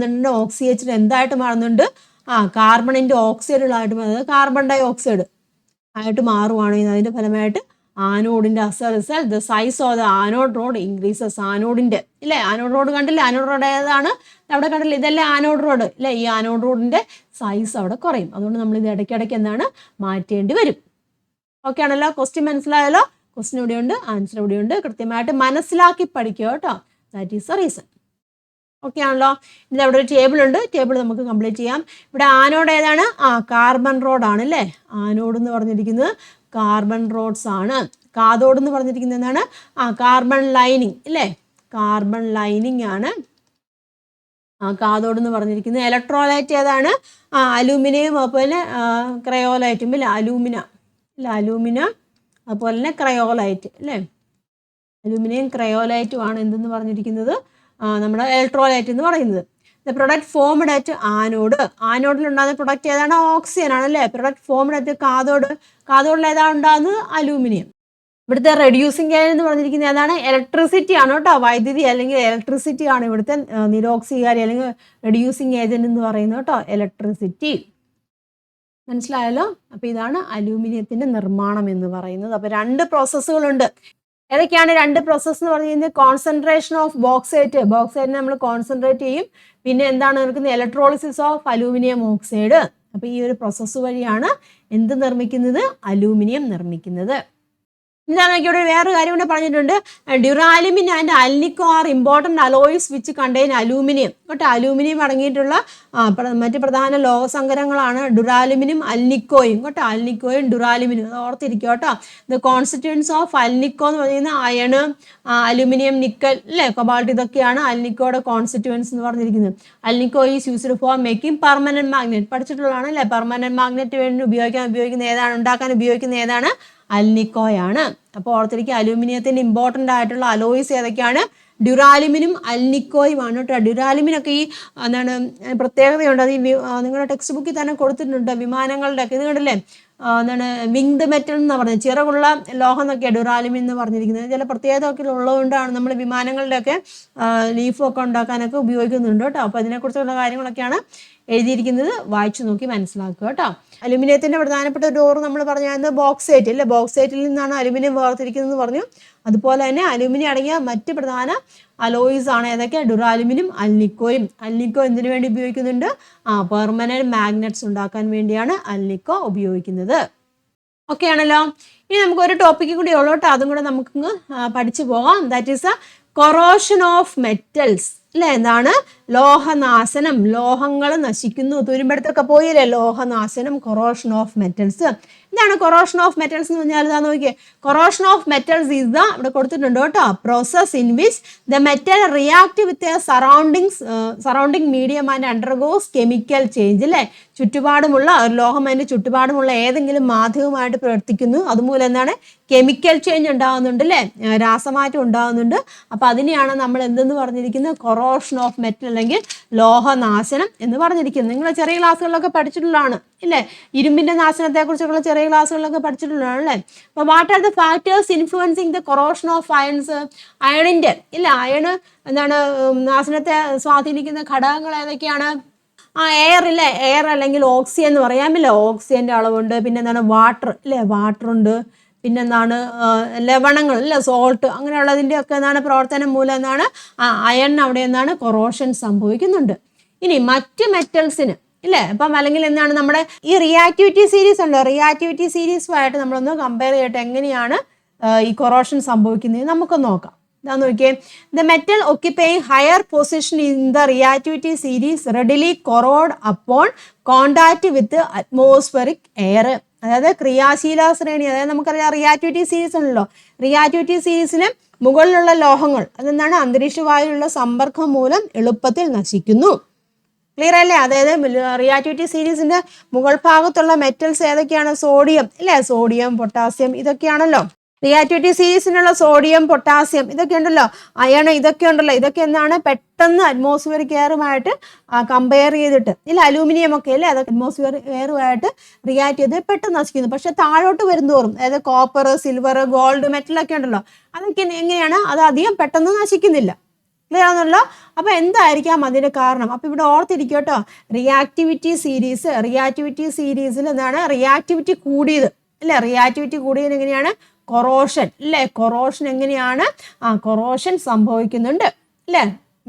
ദണ്ടിനെ ഓക്സിജൻ എന്തായിട്ട് മാറുന്നുണ്ട്? കാർബണിൻ്റെ ഓക്സൈഡുകളായിട്ട് മാറുന്നത് കാർബൺ ഡൈ ഓക്സൈഡ് ആയിട്ട് മാറുവാണ്. അതിൻ്റെ ഫലമായിട്ട് ആനോഡിൻ്റെ result the size of the anode rod increases. ആനോഡിൻ്റെ ഇല്ലേ, ആനോഡ് റോഡ് കണ്ടില്ലേ? ആനോഡ് റോഡ് ഏതാണ്? അവിടെ കണ്ടില്ലേ? ഇതല്ലേ ആനോഡ് റോഡ് ഇല്ലേ. ഈ ആനോഡ് റോഡിൻ്റെ സൈസ് അവിടെ കുറയും. അതുകൊണ്ട് നമ്മൾ ഇത് ഇടയ്ക്കിടയ്ക്ക് എന്താണ്? മാറ്റേണ്ടി വരും. ഓക്കെ ആണല്ലോ? ക്വസ്റ്റ്യൻ മനസ്സിലായല്ലോ? ക്വസ്റ്റ്യൻ ഇവിടെയുണ്ട്, ആൻസർ ഇവിടെയുണ്ട്. കൃത്യമായിട്ട് മനസ്സിലാക്കി പഠിക്കുക കേട്ടോ. That is the reason. Okay ആണല്ലോ? ഇത് അവിടെ ഒരു ടേബിൾ ഉണ്ട്, ടേബിൾ നമുക്ക് കംപ്ലീറ്റ് ചെയ്യാം. ഇവിടെ ആനോഡ് ഏതാണ്? കാർബൺ റോഡാണ് അല്ലേ. ആനോഡ് എന്ന് പറഞ്ഞിരിക്കുന്നത് കാർബൺ റോഡ്സ് ആണ്. കാഥോഡ് എന്ന് പറഞ്ഞിരിക്കുന്നത് എന്താണ്? കാർബൺ ലൈനിങ് ഇല്ലേ, കാർബൺ ലൈനിങ് ആണ് കാഥോഡ് എന്ന് പറഞ്ഞിരിക്കുന്നത്. ഇലക്ട്രോലൈറ്റ് ഏതാണ്? അലൂമിനിയം, അതുപോലെ ക്രയോലൈറ്റും ഇല്ല, അലൂമിന അതുപോലെ തന്നെ ക്രയോലൈറ്റ് അല്ലേ. അലൂമിനിയം ക്രയോലൈറ്റും ആണ് എന്തെന്ന് പറഞ്ഞിരിക്കുന്നത്? നമ്മുടെ ഇലക്ട്രോലൈറ്റ് എന്ന് പറയുന്നത്. The product formed at anode. ആനോഡിലുണ്ടാകുന്ന പ്രൊഡക്റ്റ് ഏതാണ്? ഓക്സിജൻ ആണല്ലേ. പ്രൊഡക്റ്റ് ഫോംഡ് അറ്റ് കാഥോഡിൽ ഏതാണ് ഉണ്ടാകുന്നത്? അലൂമിനിയം. ഇവിടുത്തെ റെഡ്യൂസിങ് ഏജന്റ് എന്ന് പറഞ്ഞിരിക്കുന്നത് ഏതാണ്? ഇലക്ട്രിസിറ്റി ആണ് കേട്ടോ. വൈദ്യുതി അല്ലെങ്കിൽ ഇലക്ട്രിസിറ്റി ആണ് ഇവിടുത്തെ നിരോക്സികാരി അല്ലെങ്കിൽ റെഡ്യൂസിങ് ഏജന്റ് എന്ന് പറയുന്നത് കേട്ടോ, ഇലക്ട്രിസിറ്റി. മനസ്സിലായല്ലോ? അപ്പോൾ ഇതാണ് അലൂമിനിയത്തിൻ്റെ നിർമ്മാണം എന്ന് പറയുന്നത്. അപ്പോൾ 2 പ്രോസസ്സുകളുണ്ട്. ഏതൊക്കെയാണ് 2 പ്രോസസ്സ് എന്ന് പറയുന്നത്? കോൺസെൻട്രേഷൻ ഓഫ് ബോക്സൈറ്റിനെ നമ്മൾ കോൺസെൻട്രേറ്റ് ചെയ്യും. പിന്നെ എന്താണ് നടക്കുന്നത്? Electrolysis of aluminium oxide. അപ്പോൾ ഈ ഒരു പ്രോസസ്സ് വഴിയാണ് എന്ത് നിർമ്മിക്കുന്നത്? അലൂമിനിയം നിർമ്മിക്കുന്നത്. എന്താണ് ഇവിടെ വേറൊരു കാര്യം കൂടെ പറഞ്ഞിട്ടുണ്ട്. Duralumin and alnico are important alloys which contain aluminium. കേട്ടോ, അലൂമിനിയം അടങ്ങിയിട്ടുള്ള മറ്റ് പ്രധാന ലോഹസങ്കരങ്ങളാണ് ഡ്യൂറാലുമിനും അൽനിക്കോയും. കേട്ടോ, അൽനിക്കോയും ഡ്യൂറാലുമിനും അത് ഓർത്തിരിക്കും കേട്ടോ. ദ കോൺസ്റ്റിറ്റ്യൂൻസ് ഓഫ് അൽനിക്കോ എന്ന് പറയുന്നത് അയണ്, അലൂമിനിയം, നിക്കൽ, അല്ലേ, കൊബാൾട്ട്, ഇതൊക്കെയാണ് അൽനിക്കോയുടെ കോൺസ്റ്റിറ്റ്യൂൻസ് എന്ന് പറഞ്ഞിരിക്കുന്നത്. Alnico is used for making permanent magnet. പഠിച്ചിട്ടുള്ളതാണ് അല്ലേ? പെർമനന്റ് മാഗ്നറ്റ് വേണ്ടി ഉപയോഗിക്കുന്ന ഏതാണ്, ഉണ്ടാക്കാൻ ഉപയോഗിക്കുന്ന ഏതാണ്? അൽനിക്കോയാണ്. അപ്പോൾ ഓർത്തിരിക്കുക, അലൂമിനിയത്തിന്റെ ഇമ്പോർട്ടൻ്റ് ആയിട്ടുള്ള അലോയ്സ് ഏതൊക്കെയാണ്? ഡ്യൂറാലുമിനും അൽനിക്കോയുമാണ് കേട്ടോ. ഡ്യൂറാലുമിനൊക്കെ ഈ എന്താണ് പ്രത്യേകതയുണ്ട്. അത് ഈ നിങ്ങളുടെ ടെക്സ്റ്റ് ബുക്കിൽ തന്നെ കൊടുത്തിട്ടുണ്ട്. വിമാനങ്ങളുടെ ഒക്കെ ഇത് കണ്ടില്ലേ, എന്താണ് വിങ്ഡ് മെറ്റൽ എന്ന് പറഞ്ഞത്, ചിറകുള്ള ലോഹം എന്നൊക്കെയാണ് ഡ്യൂറാലുമിൻ എന്ന് പറഞ്ഞിരിക്കുന്നത്. ചില പ്രത്യേകത ഒക്കെ ഉള്ളതുകൊണ്ടാണ് നമ്മൾ വിമാനങ്ങളുടെ ഒക്കെ ലീഫൊക്കെ ഉണ്ടാക്കാനൊക്കെ ഉപയോഗിക്കുന്നുണ്ട് കേട്ടോ. അപ്പോൾ ഇതിനെക്കുറിച്ചുള്ള കാര്യങ്ങളൊക്കെയാണ് എഴുതിയിരിക്കുന്നത്. വായിച്ചു നോക്കി മനസ്സിലാക്കുക കേട്ടോ. അലുമിനിയത്തിന്റെ പ്രധാനപ്പെട്ട ഒരു ഓർ നമ്മൾ പറഞ്ഞാൽ ബോക്സൈറ്റ് അല്ലേ, ബോക്സൈറ്റിൽ നിന്നാണ് അലുമിനിയം വേർതിരിക്കുന്നത് പറഞ്ഞു. അതുപോലെ തന്നെ അലുമിനിയം അടങ്ങിയ മറ്റ് പ്രധാന അലോയ്സ് ആണ് ഏതൊക്കെ? ഡ്യൂറാലുമിനും അൽനിക്കോയും. അൽനിക്കോ എന്തിനു വേണ്ടി ഉപയോഗിക്കുന്നുണ്ട്? പെർമനന്റ് മാഗ്നറ്റ്സ് ഉണ്ടാക്കാൻ വേണ്ടിയാണ് അൽനിക്കോ ഉപയോഗിക്കുന്നത്. ഓക്കെ ആണല്ലോ. ഇനി നമുക്ക് ഒരു ടോപ്പിക്ക് കൂടി ഉള്ളൂ കേട്ടോ, അതും കൂടെ നമുക്ക് പഠിച്ചു പോകാം. That is corrosion of metals അല്ലേ. എന്താണ്? ലോഹനാശനം. ലോഹങ്ങൾ നശിക്കുന്നു. തുരുമ്പെടുത്തൊക്കെ പോയില്ലേ ലോഹനാശനം, കൊറോഷൻ ഓഫ് മെറ്റൽസ്. എന്താണ് കൊറോഷൻ ഓഫ് മെറ്റൽസ് എന്ന് പറഞ്ഞാൽ? ഇതാ നോക്കിയേ, corrosion of metals is the, ഇവിടെ കൊടുത്തിട്ടുണ്ട് കേട്ടോ, process in which the metal react with surrounding medium and undergoes chemical change അല്ലേ. ചുറ്റുപാടുമുള്ള ഒരു ലോഹം അതിൻ്റെ ചുറ്റുപാടുമുള്ള ഏതെങ്കിലും മാധ്യമമായിട്ട് പ്രവർത്തിക്കുന്നു, അതുമൂലം എന്താണ് കെമിക്കൽ ചേഞ്ച് ഉണ്ടാകുന്നുണ്ട് അല്ലേ, രാസമാറ്റം ഉണ്ടാകുന്നുണ്ട്. അപ്പോൾ അതിനെയാണ് നമ്മൾ എന്തെന്ന് പറഞ്ഞിരിക്കുന്നത്? കൊറോഷൻ ഓഫ് മെറ്റൽ അല്ലെങ്കിൽ ലോഹനാശനം എന്ന് പറഞ്ഞിരിക്കുന്നത്. നിങ്ങൾ ചെറിയ ക്ലാസ്സുകളിലൊക്കെ പഠിച്ചിട്ടുള്ളതാണ് ഇല്ലേ, ഇരുമ്പിന്റെ നാശനത്തെ കുറിച്ചൊക്കെ ചെറിയ ക്ലാസ്സുകളിലൊക്കെ പഠിച്ചിട്ടുള്ളതാണ് അല്ലേ. അപ്പോൾ what are the factors influencing the corrosion of irons? അയണിന്റെ ഇല്ല, അയണ് എന്താണ് നാശനത്തെ സ്വാധീനിക്കുന്ന ഘടകങ്ങൾ ഏതൊക്കെയാണ്? എയർ ഇല്ലേ, എയർ അല്ലെങ്കിൽ ഓക്സിജൻ എന്ന് പറയാമില്ല, ഓക്സിജന്റെ അളവുണ്ട്. പിന്നെ എന്താണ് വാട്ടർ ഇല്ലേ, വാട്ടർ ഉണ്ട്. പിന്നെന്താണ് ലവണങ്ങൾ അല്ലേ, സോൾട്ട്, അങ്ങനെയുള്ളതിൻ്റെ ഒക്കെ എന്താണ് പ്രവർത്തനം മൂലം എന്താണ് അയൺ അവിടെ എന്താണ് കൊറോഷൻ സംഭവിക്കുന്നുണ്ട്. ഇനി മറ്റ് മെറ്റൽസിന് ഇല്ലേ, അപ്പം അല്ലെങ്കിൽ എന്താണ് നമ്മുടെ ഈ റിയാക്ടിവിറ്റി സീരീസ് ഉണ്ടോ, റിയാക്ടിവിറ്റി സീരീസുമായിട്ട് നമ്മളൊന്ന് കമ്പയർ ചെയ്തിട്ട് എങ്ങനെയാണ് ഈ കൊറോഷൻ സംഭവിക്കുന്നത് നമുക്ക് നോക്കാം. ഇതാ നോക്കിയേ, the metal occupying higher position in the reactivity series readily choroid upon contact with atmospheric air. അതായത് ക്രിയാശീല ശ്രേണി, അതായത് നമുക്കറിയാം റിയാക്ടിവിറ്റി സീരീസ് ഉണ്ടല്ലോ, റിയാക്ടിവിറ്റി സീരീസിന് മുകളിലുള്ള ലോഹങ്ങൾ അതെന്താണ് അന്തരീക്ഷ വായുവിലുള്ള സമ്പർക്കം മൂലം എളുപ്പത്തിൽ നശിക്കുന്നു. ക്ലിയർ അല്ലേ? അതായത് റിയാക്ടിവിറ്റി സീരീസിന്റെ മുകൾ ഭാഗത്തുള്ള മെറ്റൽസ് ഏതൊക്കെയാണ്? സോഡിയം ഇല്ലേ, സോഡിയം, പൊട്ടാസ്യം, ഇതൊക്കെയാണല്ലോ റിയാക്ടിവിറ്റി സീരീസിനുള്ള സോഡിയം, പൊട്ടാസ്യം, ഇതൊക്കെ ഉണ്ടല്ലോ, അയൺ, ഇതൊക്കെ ഉണ്ടല്ലോ. ഇതൊക്കെ എന്താണ് പെട്ടെന്ന് അറ്റ്മോസ്ഫിയറിക് എയറുമായിട്ട് കമ്പയർ ചെയ്തിട്ട് ഇല്ല, അലൂമിനിയം ഒക്കെ അല്ലേ, അതൊക്കെ അറ്റ്മോസ്ഫിയറിക് എയറുമായിട്ട് റിയാക്ട് ചെയ്ത് പെട്ടെന്ന് നശിക്കുന്നു. പക്ഷെ താഴോട്ട് വരുന്തോറും അതായത് കോപ്പർ, സിൽവർ, ഗോൾഡ്, മെറ്റലൊക്കെ ഉണ്ടല്ലോ, അതൊക്കെ എങ്ങനെയാണ്? അത് അധികം പെട്ടെന്ന് നശിക്കുന്നില്ല. ക്ലിയർ ആണെന്നല്ലോ. അപ്പൊ എന്തായിരിക്കാം അതിന്റെ കാരണം? അപ്പൊ ഇവിടെ ഓർത്തിരിക്കും കേട്ടോ, റിയാക്ടിവിറ്റി സീരീസിൽ എന്താണ് റിയാക്ടിവിറ്റി കൂടിയത് അല്ലെ, റിയാക്ടിവിറ്റി കൂടിയത് എങ്ങനെയാണ്? കൊറോഷൻ അല്ലേ, കൊറോഷൻ എങ്ങനെയാണ്? കൊറോഷൻ സംഭവിക്കുന്നുണ്ട് അല്ലേ.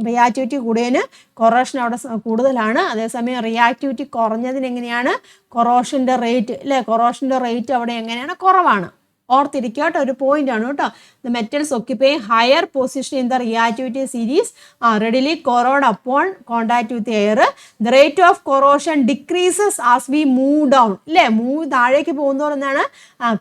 റിയാക്ടിവിറ്റി കൂടിയതിന് കൊറോഷൻ അവിടെ കൂടുതലാണ്. അതേസമയം റിയാക്ടിവിറ്റി കുറഞ്ഞതിന് എങ്ങനെയാണ്? കൊറോഷന്റെ റേറ്റ് അല്ലേ, കൊറോഷന്റെ റേറ്റ് അവിടെ എങ്ങനെയാണ്? കുറവാണ്. ഓർത്തിരിക്കുക കേട്ടോ, ഒരു പോയിന്റ് ആണ് കേട്ടോ. The metals occupy higher position in the reactivity series readily choroid upon contact with air. The rate of corrosion decreases as we move down അല്ലേ, മൂവ് താഴേക്ക് പോകുന്നതോറും എന്താണ്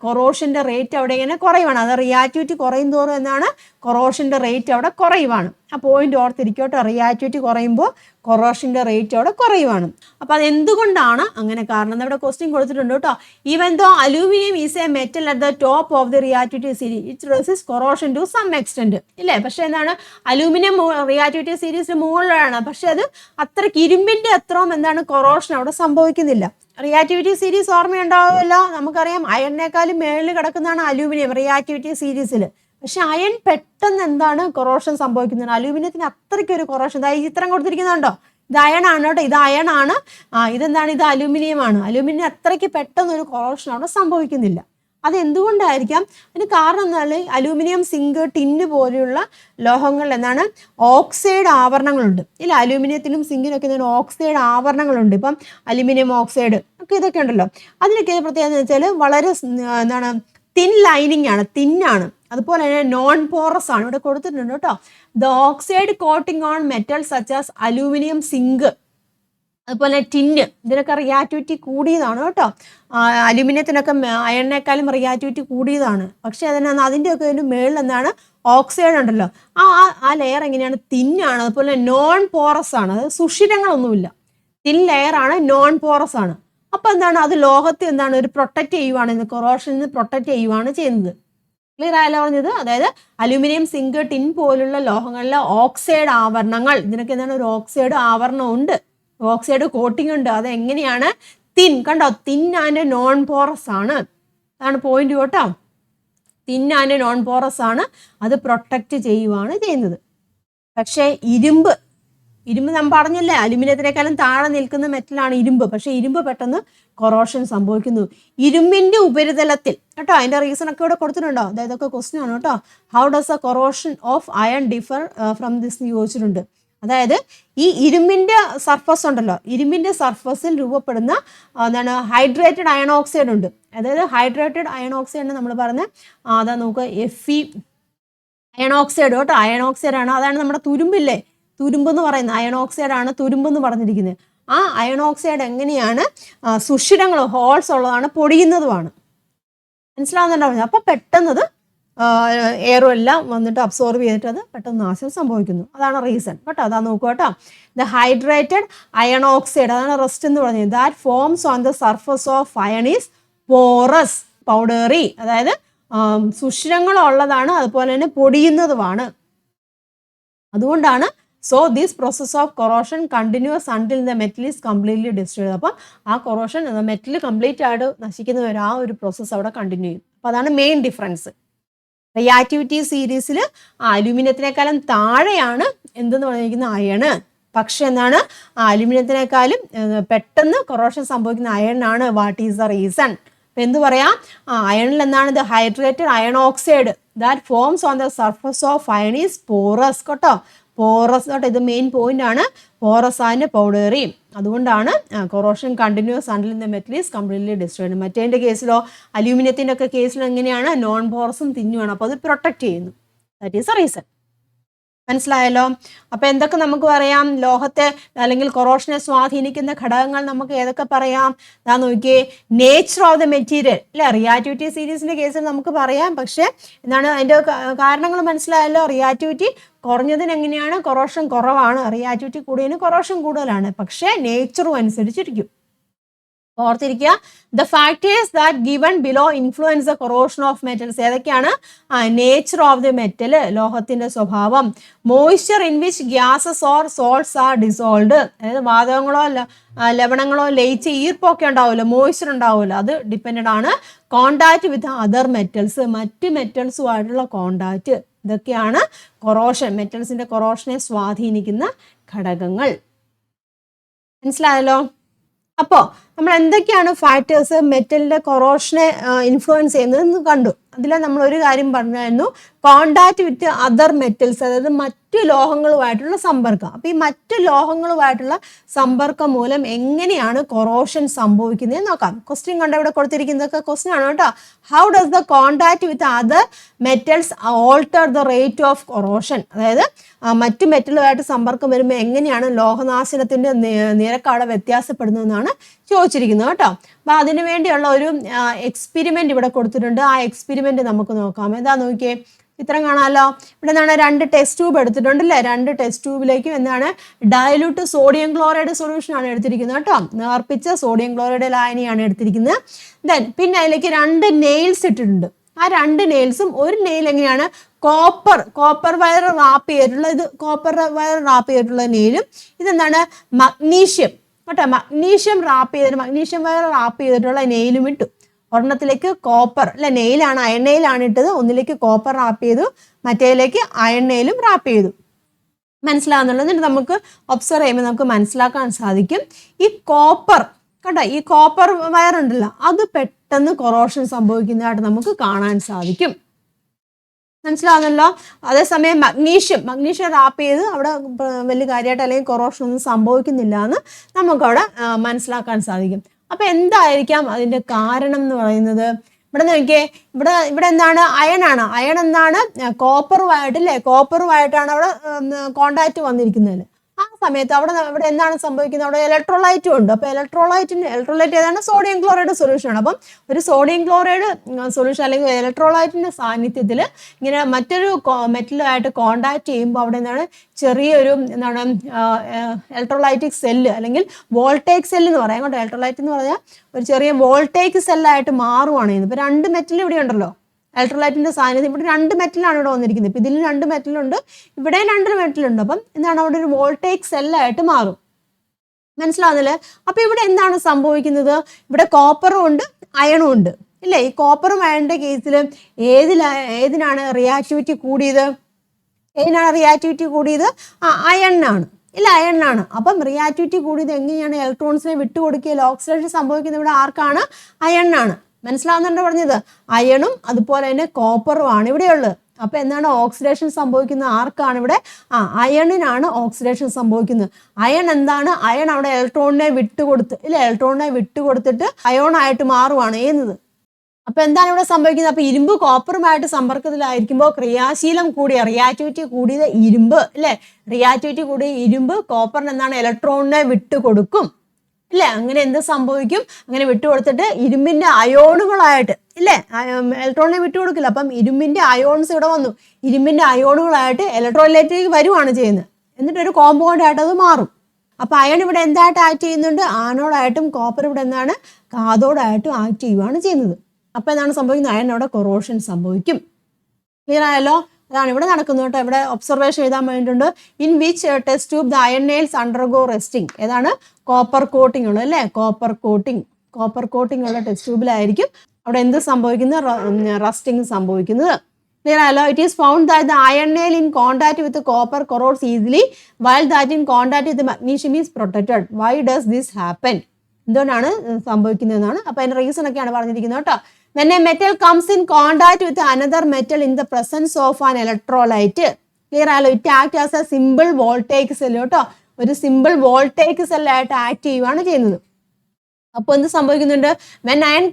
കൊറോഷന്റെ റേറ്റ് അവിടെ ഇങ്ങനെ കുറയുവാണ്. അത് റിയാക്ടിവിറ്റി കുറയും തോറും എന്താണ് കൊറോഷന്റെ റേറ്റ് അവിടെ കുറയുവാണ്. ആ പോയിന്റ് ഓർത്തിരിക്കുക കേട്ടോ, റിയാക്ടിവിറ്റി കുറയുമ്പോൾ കൊറോഷന്റെ റേറ്റ് അവിടെ കുറയുവാണ്. അപ്പൊ അത് എന്തുകൊണ്ടാണ് അങ്ങനെ? കാരണം ഇവിടെ ക്വസ്റ്റ്യൻ കൊടുത്തിട്ടുണ്ട് കേട്ടോ. Even though aluminium is a metal at the top of the reactivity series it resist corrosion to some extent ഇല്ലേ. പക്ഷെ എന്താണ് അലൂമിനിയം റിയാക്ടിവിറ്റി സീരീസിന് മുകളിലാണ്, പക്ഷെ അത് അത്രയ്ക്ക് ഇരുമ്പിന്റെ അത്രയും എന്താണ് കൊറോഷൻ അവിടെ സംഭവിക്കുന്നില്ല. റിയാക്ടിവിറ്റി സീരീസ് ഓർമ്മയുണ്ടാവുമല്ലോ, നമുക്കറിയാം അയണിനേക്കാളും മേളിൽ കിടക്കുന്നതാണ് അലൂമിനിയം റിയാക്ടിവിറ്റി സീരീസിൽ. പക്ഷെ അയൺ പെട്ടെന്ന് എന്താണ് കൊറോഷൻ സംഭവിക്കുന്നത്, അലൂമിനിയത്തിന് അത്രയ്ക്കൊരു കൊറോഷൻ. ഈ ചിത്രം കൊടുത്തിരിക്കുന്നുണ്ടോ, ഇത് അയണാണ് കേട്ടോ, ഇത് അയണാണ്. ഇതെന്താണ്? ഇത് അലൂമിനിയമാണ്. അലൂമിനിയം അത്രയ്ക്ക് പെട്ടെന്ന് ഒരു കൊറോഷൻ അവിടെ സംഭവിക്കുന്നില്ല. അത് എന്തുകൊണ്ടായിരിക്കാം? അതിന് കാരണം എന്നാൽ അലൂമിനിയം, സിങ്ക്, ടിന്ന് പോലെയുള്ള ലോഹങ്ങളിൽ എന്താണ് ഓക്സൈഡ് ആവരണങ്ങളുണ്ട് ഇല്ല. അലൂമിനിയത്തിനും സിങ്കിനൊക്കെ എന്താണ് ഓക്സൈഡ് ആവരണങ്ങളുണ്ട്. ഇപ്പം അലൂമിനിയം ഓക്സൈഡ് ഒക്കെ ഇതൊക്കെ ഉണ്ടല്ലോ. അതിനൊക്കെ പ്രത്യേകത എന്ന് വെച്ചാൽ വളരെ എന്താണ് തിൻ ലൈനിങ് ആണ്, തിന്നാണ്. അതുപോലെ തന്നെ നോൺ പോറസ് ആണ്, ഇവിടെ കൊടുത്തിട്ടുണ്ട് കേട്ടോ. The oxide coating on metal such as aluminium, zinc, അതുപോലെ ടിന്ന്, ഇതിനൊക്കെ റിയാക്ടിവിറ്റി കൂടിയതാണ് കേട്ടോ. അലുമിനിയത്തിനൊക്കെ അയണിനേക്കാളും റിയാക്ടിവിറ്റി കൂടിയതാണ്. പക്ഷെ അതിൻ്റെയൊക്കെ ഒരു മേളിൽ എന്താണ്, ഓക്സൈഡ് ഉണ്ടല്ലോ, ആ ലെയർ എങ്ങനെയാണ്, തിന്നാണ്. അതുപോലെ നോൺ പോറസ് ആണ്, അതായത് സുഷിരങ്ങളൊന്നുമില്ല, തിൻ ലെയർ ആണ്, നോൺ പോറസ് ആണ്. അപ്പോൾ എന്താണ്, അത് ലോഹത്തെ എന്താണ്, ഒരു പ്രൊട്ടക്റ്റ് ചെയ്യുവാണ്, കൊറോഷനിൽ നിന്ന് പ്രൊട്ടക്റ്റ് ചെയ്യുവാണ് ചെയ്യുന്നത്. ക്ലിയർ ആയല്ലോ പറഞ്ഞത്? അതായത് അലുമിനിയം, സിങ്ക്, ടിൻ പോലുള്ള ലോഹങ്ങളിലെ ഓക്സൈഡ് ആവരണങ്ങൾ, ഇതിനൊക്കെ എന്താണ്, ഒരു ഓക്സൈഡ് ആവരണം ഉണ്ട്, ഓക്സൈഡ് കോട്ടിംഗ് ഉണ്ട്. അത് എങ്ങനെയാണ്, തിൻ, കണ്ടോ, തിൻ ആൻഡ് നോൺ പോറസ് ആണ്. അതാണ് പോയിന്റ് കേട്ടോ. തിൻ ആൻഡ് നോൺ പോറസ് ആണ്, അത് പ്രൊട്ടക്റ്റ് ചെയ്യുവാണ് ചെയ്യുന്നത്. പക്ഷേ ഇരുമ്പ് നമ്മൾ പറഞ്ഞില്ലേ, അലുമിനിയത്തിനേക്കാളും താഴെ നിൽക്കുന്ന മെറ്റലാണ് ഇരുമ്പ്. പക്ഷെ ഇരുമ്പ് പെട്ടെന്ന് കൊറോഷൻ സംഭവിക്കുന്നു. ഇരുമ്പിന്റെ ഉപരിതലത്തിൽ കേട്ടോ, അതിന്റെ റീസൺ ഒക്കെ ഇവിടെ കൊടുത്തിട്ടുണ്ടോ, അതായത് ഇതൊക്കെ ക്വസ്റ്റ്യൻ ആണ് കേട്ടോ. How does A corrosion of iron differ from this എന്ന് ചോദിച്ചിട്ടുണ്ട്. അതായത് ഈ ഇരുമ്പിന്റെ സർഫസ് ഉണ്ടല്ലോ, ഇരുമ്പിന്റെ സർഫസിൽ രൂപപ്പെടുന്ന എന്താണ്, ഹൈഡ്രേറ്റഡ് അയൺ ഓക്സൈഡ് ഉണ്ട്. അതായത് ഹൈഡ്രേറ്റഡ് അയൺ ഓക്സൈഡ് നമ്മൾ പറഞ്ഞ അതാ നോക്കുക, Fe അയൺ ഓക്സൈഡ് കേട്ടോ, അയൺ ഓക്സൈഡ് ആണ്. അതാണ് നമ്മുടെ തുരുമ്പില്ലേ, തുരുമ്പ് എന്ന് പറയുന്നത് അയൺ ഓക്സൈഡ് ആണ്, തുരുമ്പ് എന്ന് പറഞ്ഞിരിക്കുന്നത്. ആ അയൺ ഓക്സൈഡ് എങ്ങനെയാണ്, സുഷിരങ്ങൾ, ഹോൾസ് ഉള്ളതാണ്, പൊടിയുന്നതുമാണ്. മനസ്സിലാവുന്നുണ്ടാവും. അപ്പോൾ പെട്ടെന്നത് എയറും എല്ലാം വന്നിട്ട് അബ്സോർവ് ചെയ്തിട്ട് അത് പെട്ടെന്ന് നാശം സംഭവിക്കുന്നു. അതാണ് റീസൺ കേട്ടോ. അതാ നോക്കുക കേട്ടോ. ദ ഹൈഡ്രേറ്റഡ് അയൺ ഓക്സൈഡ്, അതാണ് റെസ്റ്റ് എന്ന് പറഞ്ഞത്. That forms on the surface of iron is porous, powdery, അതായത് സുഷിരങ്ങളുള്ളതാണ്, അതുപോലെ തന്നെ പൊടിയുന്നതുമാണ്. അതുകൊണ്ടാണ് so this process of corrosion continues until the metal is completely destroyed. അപ്പം ആ കൊറോഷൻ മെറ്റൽ കംപ്ലീറ്റ് ആയിട്ട് നശിക്കുന്നവരെ ആ ഒരു പ്രോസസ്സ് അവിടെ കണ്ടിന്യൂ ചെയ്യും. അപ്പോൾ അതാണ് മെയിൻ ഡിഫറൻസ്. റിയാക്ടിവിറ്റി സീരീസിൽ അലുമിനിയത്തിനേക്കാളും താഴെയാണ് എന്തെന്ന് പറഞ്ഞിരിക്കുന്ന അയണ്. പക്ഷെ എന്താണ്, അലുമിനിയത്തിനേക്കാളും പെട്ടെന്ന് കൊറോഷൻ സംഭവിക്കുന്ന അയണാണ്. What is the reason? അപ്പം എന്ത് പറയാം, അയണിൽ എന്താണ്, the hydrated iron oxide that forms on the surface of iron is porous കേട്ടോ. പോറസ് കേട്ടോ, ഇത് മെയിൻ പോയിന്റ് ആണ്. Porous and powdery. അതുകൊണ്ടാണ് corrosion continues until the metal is completely destroyed. മറ്റേതിൻ്റെ കേസിലോ, അലൂമിനിയത്തിൻ്റെ ഒക്കെ കേസിലോ എങ്ങനെയാണ്, നോൺ പോറസും തിന്നുമാണ്. അപ്പോൾ അത് പ്രൊട്ടക്റ്റ് ചെയ്യുന്നു. That is A reason. മനസ്സിലായല്ലോ? അപ്പോൾ എന്തൊക്കെ നമുക്ക് പറയാം, ലോഹത്തെ അല്ലെങ്കിൽ കൊറോഷനെ സ്വാധീനിക്കുന്ന ഘടകങ്ങൾ നമുക്ക് ഏതൊക്കെ പറയാം? അതാ നോക്കിയേ, നേച്ചർ ഓഫ് ദ മെറ്റീരിയൽ അല്ലേ, റിയാക്ടിവിറ്റി സീരീസിന്റെ കേസിൽ നമുക്ക് പറയാം. പക്ഷെ എന്താണ് അതിൻ്റെ കാരണങ്ങൾ മനസ്സിലായല്ലോ. റിയാക്ടിവിറ്റി കുറഞ്ഞതിന് എങ്ങനെയാണ്, കൊറോഷൻ കുറവാണ്. റിയാക്ടിവിറ്റി കൂടിയതിന് കൊറോഷൻ കൂടുതലാണ്. പക്ഷേ നേച്ചറും അനുസരിച്ചിരിക്കും. ഓർത്തിരിക്കുക, the factors that given below influence the corrosion of metals. ഏതൊക്കെയാണ്? നേച്ചർ ഓഫ് ദി മെറ്റൽ, ലോഹത്തിന്റെ സ്വഭാവം. Moisture in which gases or salts are dissolved, അതായത് വാതകങ്ങളോ ലവണങ്ങളോ ലയിച്ച് ഈർപ്പൊക്കെ ഉണ്ടാവുമല്ലോ, മോയ്സ്ചർ ഉണ്ടാവുമല്ലോ, അത് ഡിപ്പെൻഡഡ് ആണ്. കോണ്ടാക്ട് വിത്ത് അതർ മെറ്റൽസ്, മറ്റ് മെറ്റൽസുമായിട്ടുള്ള കോണ്ടാക്ട്. ഇതൊക്കെയാണ് കൊറോഷൻ, മെറ്റൽസിന്റെ കൊറോഷനെ സ്വാധീനിക്കുന്ന ഘടകങ്ങൾ. മനസ്സിലായല്ലോ? അപ്പോൾ നമ്മൾ എന്തൊക്കെയാണ് ഫാക്ടേഴ്സ് മെറ്റലിന്റെ കൊറോഷനെ ഇൻഫ്ലുവൻസ് ചെയ്യുന്നതെന്ന് കണ്ടു. അതിൽ നമ്മൾ ഒരു കാര്യം പറഞ്ഞായിരുന്നു, കോണ്ടാക്ട് വിത്ത് അതർ മെറ്റൽസ്, അതായത് മറ്റു ലോഹങ്ങളുമായിട്ടുള്ള സമ്പർക്കം. അപ്പോൾ ഈ മറ്റു ലോഹങ്ങളുമായിട്ടുള്ള സമ്പർക്കം മൂലം എങ്ങനെയാണ് കൊറോഷൻ സംഭവിക്കുന്നത് നോക്കാം. ക്വസ്റ്റ്യൻ കണ്ട ഇവിടെ കൊടുത്തിരിക്കുന്നതൊക്കെ ക്വസ്റ്റ്യൻ ആണ് കേട്ടോ. How does the contact with other metals alter the rate of corrosion, അതായത് മറ്റു മെറ്റലുമായിട്ട് സമ്പർക്കം വരുമ്പോൾ എങ്ങനെയാണ് ലോഹനാശനത്തിന്റെ നിരക്ക് അവിടെ വ്യത്യാസപ്പെടുന്നതെന്നാണ് ചോദിച്ചിരിക്കുന്നത് കേട്ടോ. അപ്പം അതിനു വേണ്ടിയുള്ള ഒരു എക്സ്പെരിമെന്റ് ഇവിടെ കൊടുത്തിട്ടുണ്ട്. ആ എക്സ്പെരിമെന്റ് നമുക്ക് നോക്കാം. എന്താ നോക്കിയേ, ചിത്രം കാണാമല്ലോ. ഇവിടെ എന്താണ്, 2 ടെസ്റ്റ് ട്യൂബ് എടുത്തിട്ടുണ്ടല്ലേ. 2 ടെസ്റ്റ് ട്യൂബിലേക്കും എന്താണ്, ഡയലൂട്ട് സോഡിയം ക്ലോറൈഡ് സൊല്യൂഷൻ ആണ് എടുത്തിരിക്കുന്നത് കേട്ടോ. നേർപ്പിച്ച സോഡിയം ക്ലോറൈഡ് ലായനിയാണ് എടുത്തിരിക്കുന്നത്. പിന്നെ അതിലേക്ക് 2 നെയിൽസ് ഇട്ടിട്ടുണ്ട്. ആ 2 നെയിൽസും, ഒരു നെയിൽ എങ്ങനെയാണ്, കോപ്പർ വയർ റാപ്പ് ചെയ്തിട്ടുള്ള, ഇത് കോപ്പർ വയർ റാപ്പ് ചെയ്തിട്ടുള്ള നെയിലും, ഇതെന്താണ്, മഗ്നീഷ്യം കേട്ടോ, മഗ്നീഷ്യം വയർ റാപ്പ് ചെയ്തിട്ടുള്ള നെയിലും ഇട്ടു. ഒരെണ്ണത്തിലേക്ക് കോപ്പർ അല്ലെ, നെയിലാണ്, അയൺ നെയിലാണ് ഇട്ടത്. ഒന്നിലേക്ക് കോപ്പർ റാപ്പ് ചെയ്തു, മറ്റേതിലേക്ക് അയൺ നെയിലും റാപ്പ് ചെയ്തു. മനസ്സിലാകുന്നുള്ളത്. എന്നിട്ട് നമുക്ക് ഒബ്സർവ് ചെയ്യുമ്പോൾ നമുക്ക് മനസ്സിലാക്കാൻ സാധിക്കും, ഈ കോപ്പർ കേട്ടോ, ഈ കോപ്പർ വയർ ഉണ്ടല്ലോ, അത് പെട്ടെന്ന് കൊറോഷൻ സംഭവിക്കുന്നതായിട്ട് നമുക്ക് കാണാൻ സാധിക്കും. മനസ്സിലാകുന്നല്ലോ. അതേസമയം മഗ്നീഷ്യം റാപ്പ് ചെയ്ത് അവിടെ വലിയ കാര്യമായിട്ട് അല്ലെങ്കിൽ കൊറോഷൻ ഒന്നും സംഭവിക്കുന്നില്ല എന്ന് നമുക്കവിടെ മനസ്സിലാക്കാൻ സാധിക്കും. അപ്പം എന്തായിരിക്കാം അതിൻ്റെ കാരണം എന്ന് പറയുന്നത്? ഇവിടെ നോക്കിയേ, ഇവിടെ എന്താണ്? അയൺ ആണ്. അയൺ എന്താണ്? കോപ്പറുമായിട്ട് അല്ലേ, കോപ്പറുമായിട്ടാണ് അവിടെ കോണ്ടാക്ട് വന്നിരിക്കുന്നത്. ആ സമയത്ത് അവിടെ എന്താണ് സംഭവിക്കുന്നത്? അവിടെ ഇലക്ട്രോലൈറ്റും ഉണ്ട്. അപ്പോൾ ഇലക്ട്രോലൈറ്റ് ഏതാണ്? സോഡിയം ക്ലോറൈഡ് സൊല്യൂഷൻ ആണ്. അപ്പം ഒരു സോഡിയം ക്ലോറൈഡ് സൊല്യൂഷൻ അല്ലെങ്കിൽ ഇലക്ട്രോലൈറ്റിന്റെ സാന്നിധ്യത്തിൽ ഇങ്ങനെ മറ്റൊരു മെറ്റലുമായിട്ട് കോണ്ടാക്ട് ചെയ്യുമ്പോൾ അവിടെ എന്താണ്? ചെറിയൊരു എന്താണ് ഇലക്ട്രോലൈറ്റിക് സെല്ല് അല്ലെങ്കിൽ വോൾട്ടേക് സെല്ല് എന്ന് പറയാം കേട്ടോ. ഇലക്ട്രോലൈറ്റ് എന്ന് പറഞ്ഞാൽ ഒരു ചെറിയ വോൾട്ടേക് സെല്ലായിട്ട് മാറുവാണ് ചെയ്യുന്നത്. ഇപ്പോൾ രണ്ട് മെറ്റൽ ഇവിടെ ഉണ്ടല്ലോ, ഇലക്ട്രോലൈറ്റിന്റെ സാന്നിധ്യം. ഇവിടെ രണ്ട് മെറ്റലാണ് ഇവിടെ വന്നിരിക്കുന്നത്. ഇപ്പം ഇതിൽ രണ്ട് മെറ്റലുണ്ട്, ഇവിടെ രണ്ട് മെറ്റലുണ്ട്. അപ്പം എന്താണ്? അവിടെ ഒരു വോൾട്ടേക് സെല്ലായിട്ട് മാറും. മനസ്സിലാവുന്നില്ലേ? അപ്പം ഇവിടെ എന്താണ് സംഭവിക്കുന്നത്? ഇവിടെ കോപ്പറും ഉണ്ട്, അയണും ഉണ്ട് ഇല്ലേ? ഈ കോപ്പറും അയണിന്റെ കേസിൽ ഏതിനാണ് റിയാക്ടിവിറ്റി കൂടിയത്? അയണിനാണ് ഇല്ല, അയണിനാണ്. അപ്പം റിയാക്ടിവിറ്റി കൂടിയത് എങ്ങനെയാണ്? ഇലക്ട്രോൺസിനെ വിട്ടുകൊടുക്കുകയിൽ ഓക്സിഡേഷൻ സംഭവിക്കുന്നത് ഇവിടെ ആർക്കാണ്? അയണിനാണ്. മനസ്സിലാവുന്നുണ്ടോ പറഞ്ഞത്? അയണും അതുപോലെ തന്നെ കോപ്പറും ആണ് ഇവിടെയുള്ളത്. അപ്പൊ എന്താണ് ഓക്സിഡേഷൻ സംഭവിക്കുന്നത്? ആർക്കാണ് ഇവിടെ? അയണിനാണ് ഓക്സിഡേഷൻ സംഭവിക്കുന്നത്. അയൺ എന്താണ്? അയൺ അവിടെ ഇലക്ട്രോണിനെ വിട്ടുകൊടുത്തിട്ട് അയോണായിട്ട് മാറുവാണ് ചെയ്യുന്നത്. അപ്പൊ എന്താണ് ഇവിടെ സംഭവിക്കുന്നത്? അപ്പൊ ഇരുമ്പ് കോപ്പറുമായിട്ട് സമ്പർക്കത്തിലായിരിക്കുമ്പോൾ ക്രിയാശീലം കൂടിയ റിയാക്ടിവിറ്റി കൂടിയത് ഇരുമ്പ് അല്ലെ, റിയാക്ടിവിറ്റി കൂടിയ ഇരുമ്പ് കോപ്പറിന് എന്താണ്? ഇലക്ട്രോണിനെ വിട്ടുകൊടുക്കും ഇല്ലേ? അങ്ങനെ എന്ത് സംഭവിക്കും? അങ്ങനെ വിട്ടുകൊടുത്തിട്ട് ഇരുമ്പിന്റെ അയോണുകളായിട്ട് ഇല്ലേ, ഇലക്ട്രോണിനെ വിട്ടുകൊടുക്കില്ല. അപ്പം ഇരുമ്പിന്റെ അയോൺസ് ഇവിടെ വന്നു. ഇരുമ്പിന്റെ അയോണുകളായിട്ട് ഇലക്ട്രോലൈറ്റിലേക്ക് വരുവാണ് ചെയ്യുന്നത്. എന്നിട്ട് ഒരു കോമ്പൗണ്ട് ആയിട്ട് അത് മാറും. അപ്പൊ അയൺ ഇവിടെ എന്തായിട്ട് ആക്ട് ചെയ്യുന്നുണ്ട്? ആനോഡായിട്ടും. കോപ്പർ ഇവിടെ എന്താണ്? കാഥോഡായിട്ടും ആക്ട് ചെയ്യുകയാണ് ചെയ്യുന്നത്. അപ്പൊ എന്താണ് സംഭവിക്കുന്നത്? അയൺ അവിടെ കൊറോഷൻ സംഭവിക്കും. ക്ലിയർ ആയല്ലോ? അതാണ് ഇവിടെ നടക്കുന്നത് കേട്ടോ. ഇവിടെ ഒബ്സർവേഷൻ എഴുതാൻ വേണ്ടിയിട്ടുണ്ട്. In which test tube the iron nails undergo rusting. ഏതാണ്? കോപ്പർ കോട്ടിംഗ് ഉള്ളത് അല്ലേ, കോപ്പർ കോട്ടിംഗ് ഉള്ള ടെസ്റ്റ് ട്യൂബിലായിരിക്കും അവിടെ എന്ത് സംഭവിക്കുന്നത്? റസ്റ്റിംഗ് സംഭവിക്കുന്നത്. ക്ലിയർ ആയല്ലോ? It is found that the iron nail in contact with copper corrodes easily while that in contact with magnesium is protected. Why does this happen? എന്തുകൊണ്ടാണ് സംഭവിക്കുന്നതെന്നാണ്. അപ്പൊ അതിന്റെ റീസൺ ഒക്കെയാണ് പറഞ്ഞിരിക്കുന്നത് കേട്ടോ. When a metal comes in contact with another metal in the presence of an electrolyte, clear ആയല്ലോ? It acts as a simple voltaic cell കേട്ടോ. ഒരു സിമ്പിൾ വോൾട്ടേക് സെല്ലായിട്ട് ആക്ട് ചെയ്യുകയാണ് ചെയ്യുന്നത്. അപ്പോൾ എന്ത് സംഭവിക്കുന്നുണ്ട്? when iron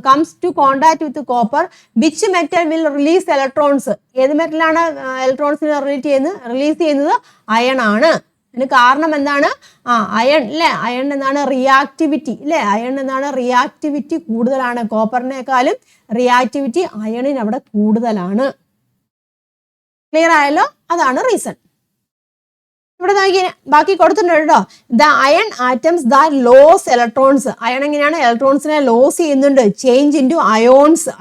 comes to contact with copper, which metal will release electrons? ഏത് മെറ്റലാണ് ഇലക്ട്രോൺസിനെ റിലീസ് ചെയ്യുന്നത്? അയൺ ആണ്. അതിന് കാരണം എന്താണ്? അയൺ അല്ലേ, അയൺ എന്താണ്? റിയാക്ടിവിറ്റി അല്ലേ, അയൺ എന്താണ്? റിയാക്ടിവിറ്റി കൂടുതലാണ്. കോപ്പറിനേക്കാളും റിയാക്ടിവിറ്റി അയണിന് അവിടെ കൂടുതലാണ്. ക്ലിയർ ആയല്ലോ? അതാണ് റീസൺ. ഇവിടെ നോക്കി ബാക്കി കൊടുത്തിട്ടുണ്ട് കേട്ടോ. The iron atoms the lose electrons. Iron എങ്ങനെയാണ്? ഇലക്ട്രോൺസിനെ ലോസ് ചെയ്യുന്നുണ്ട്. ചേഞ്ച് ഇൻ ടു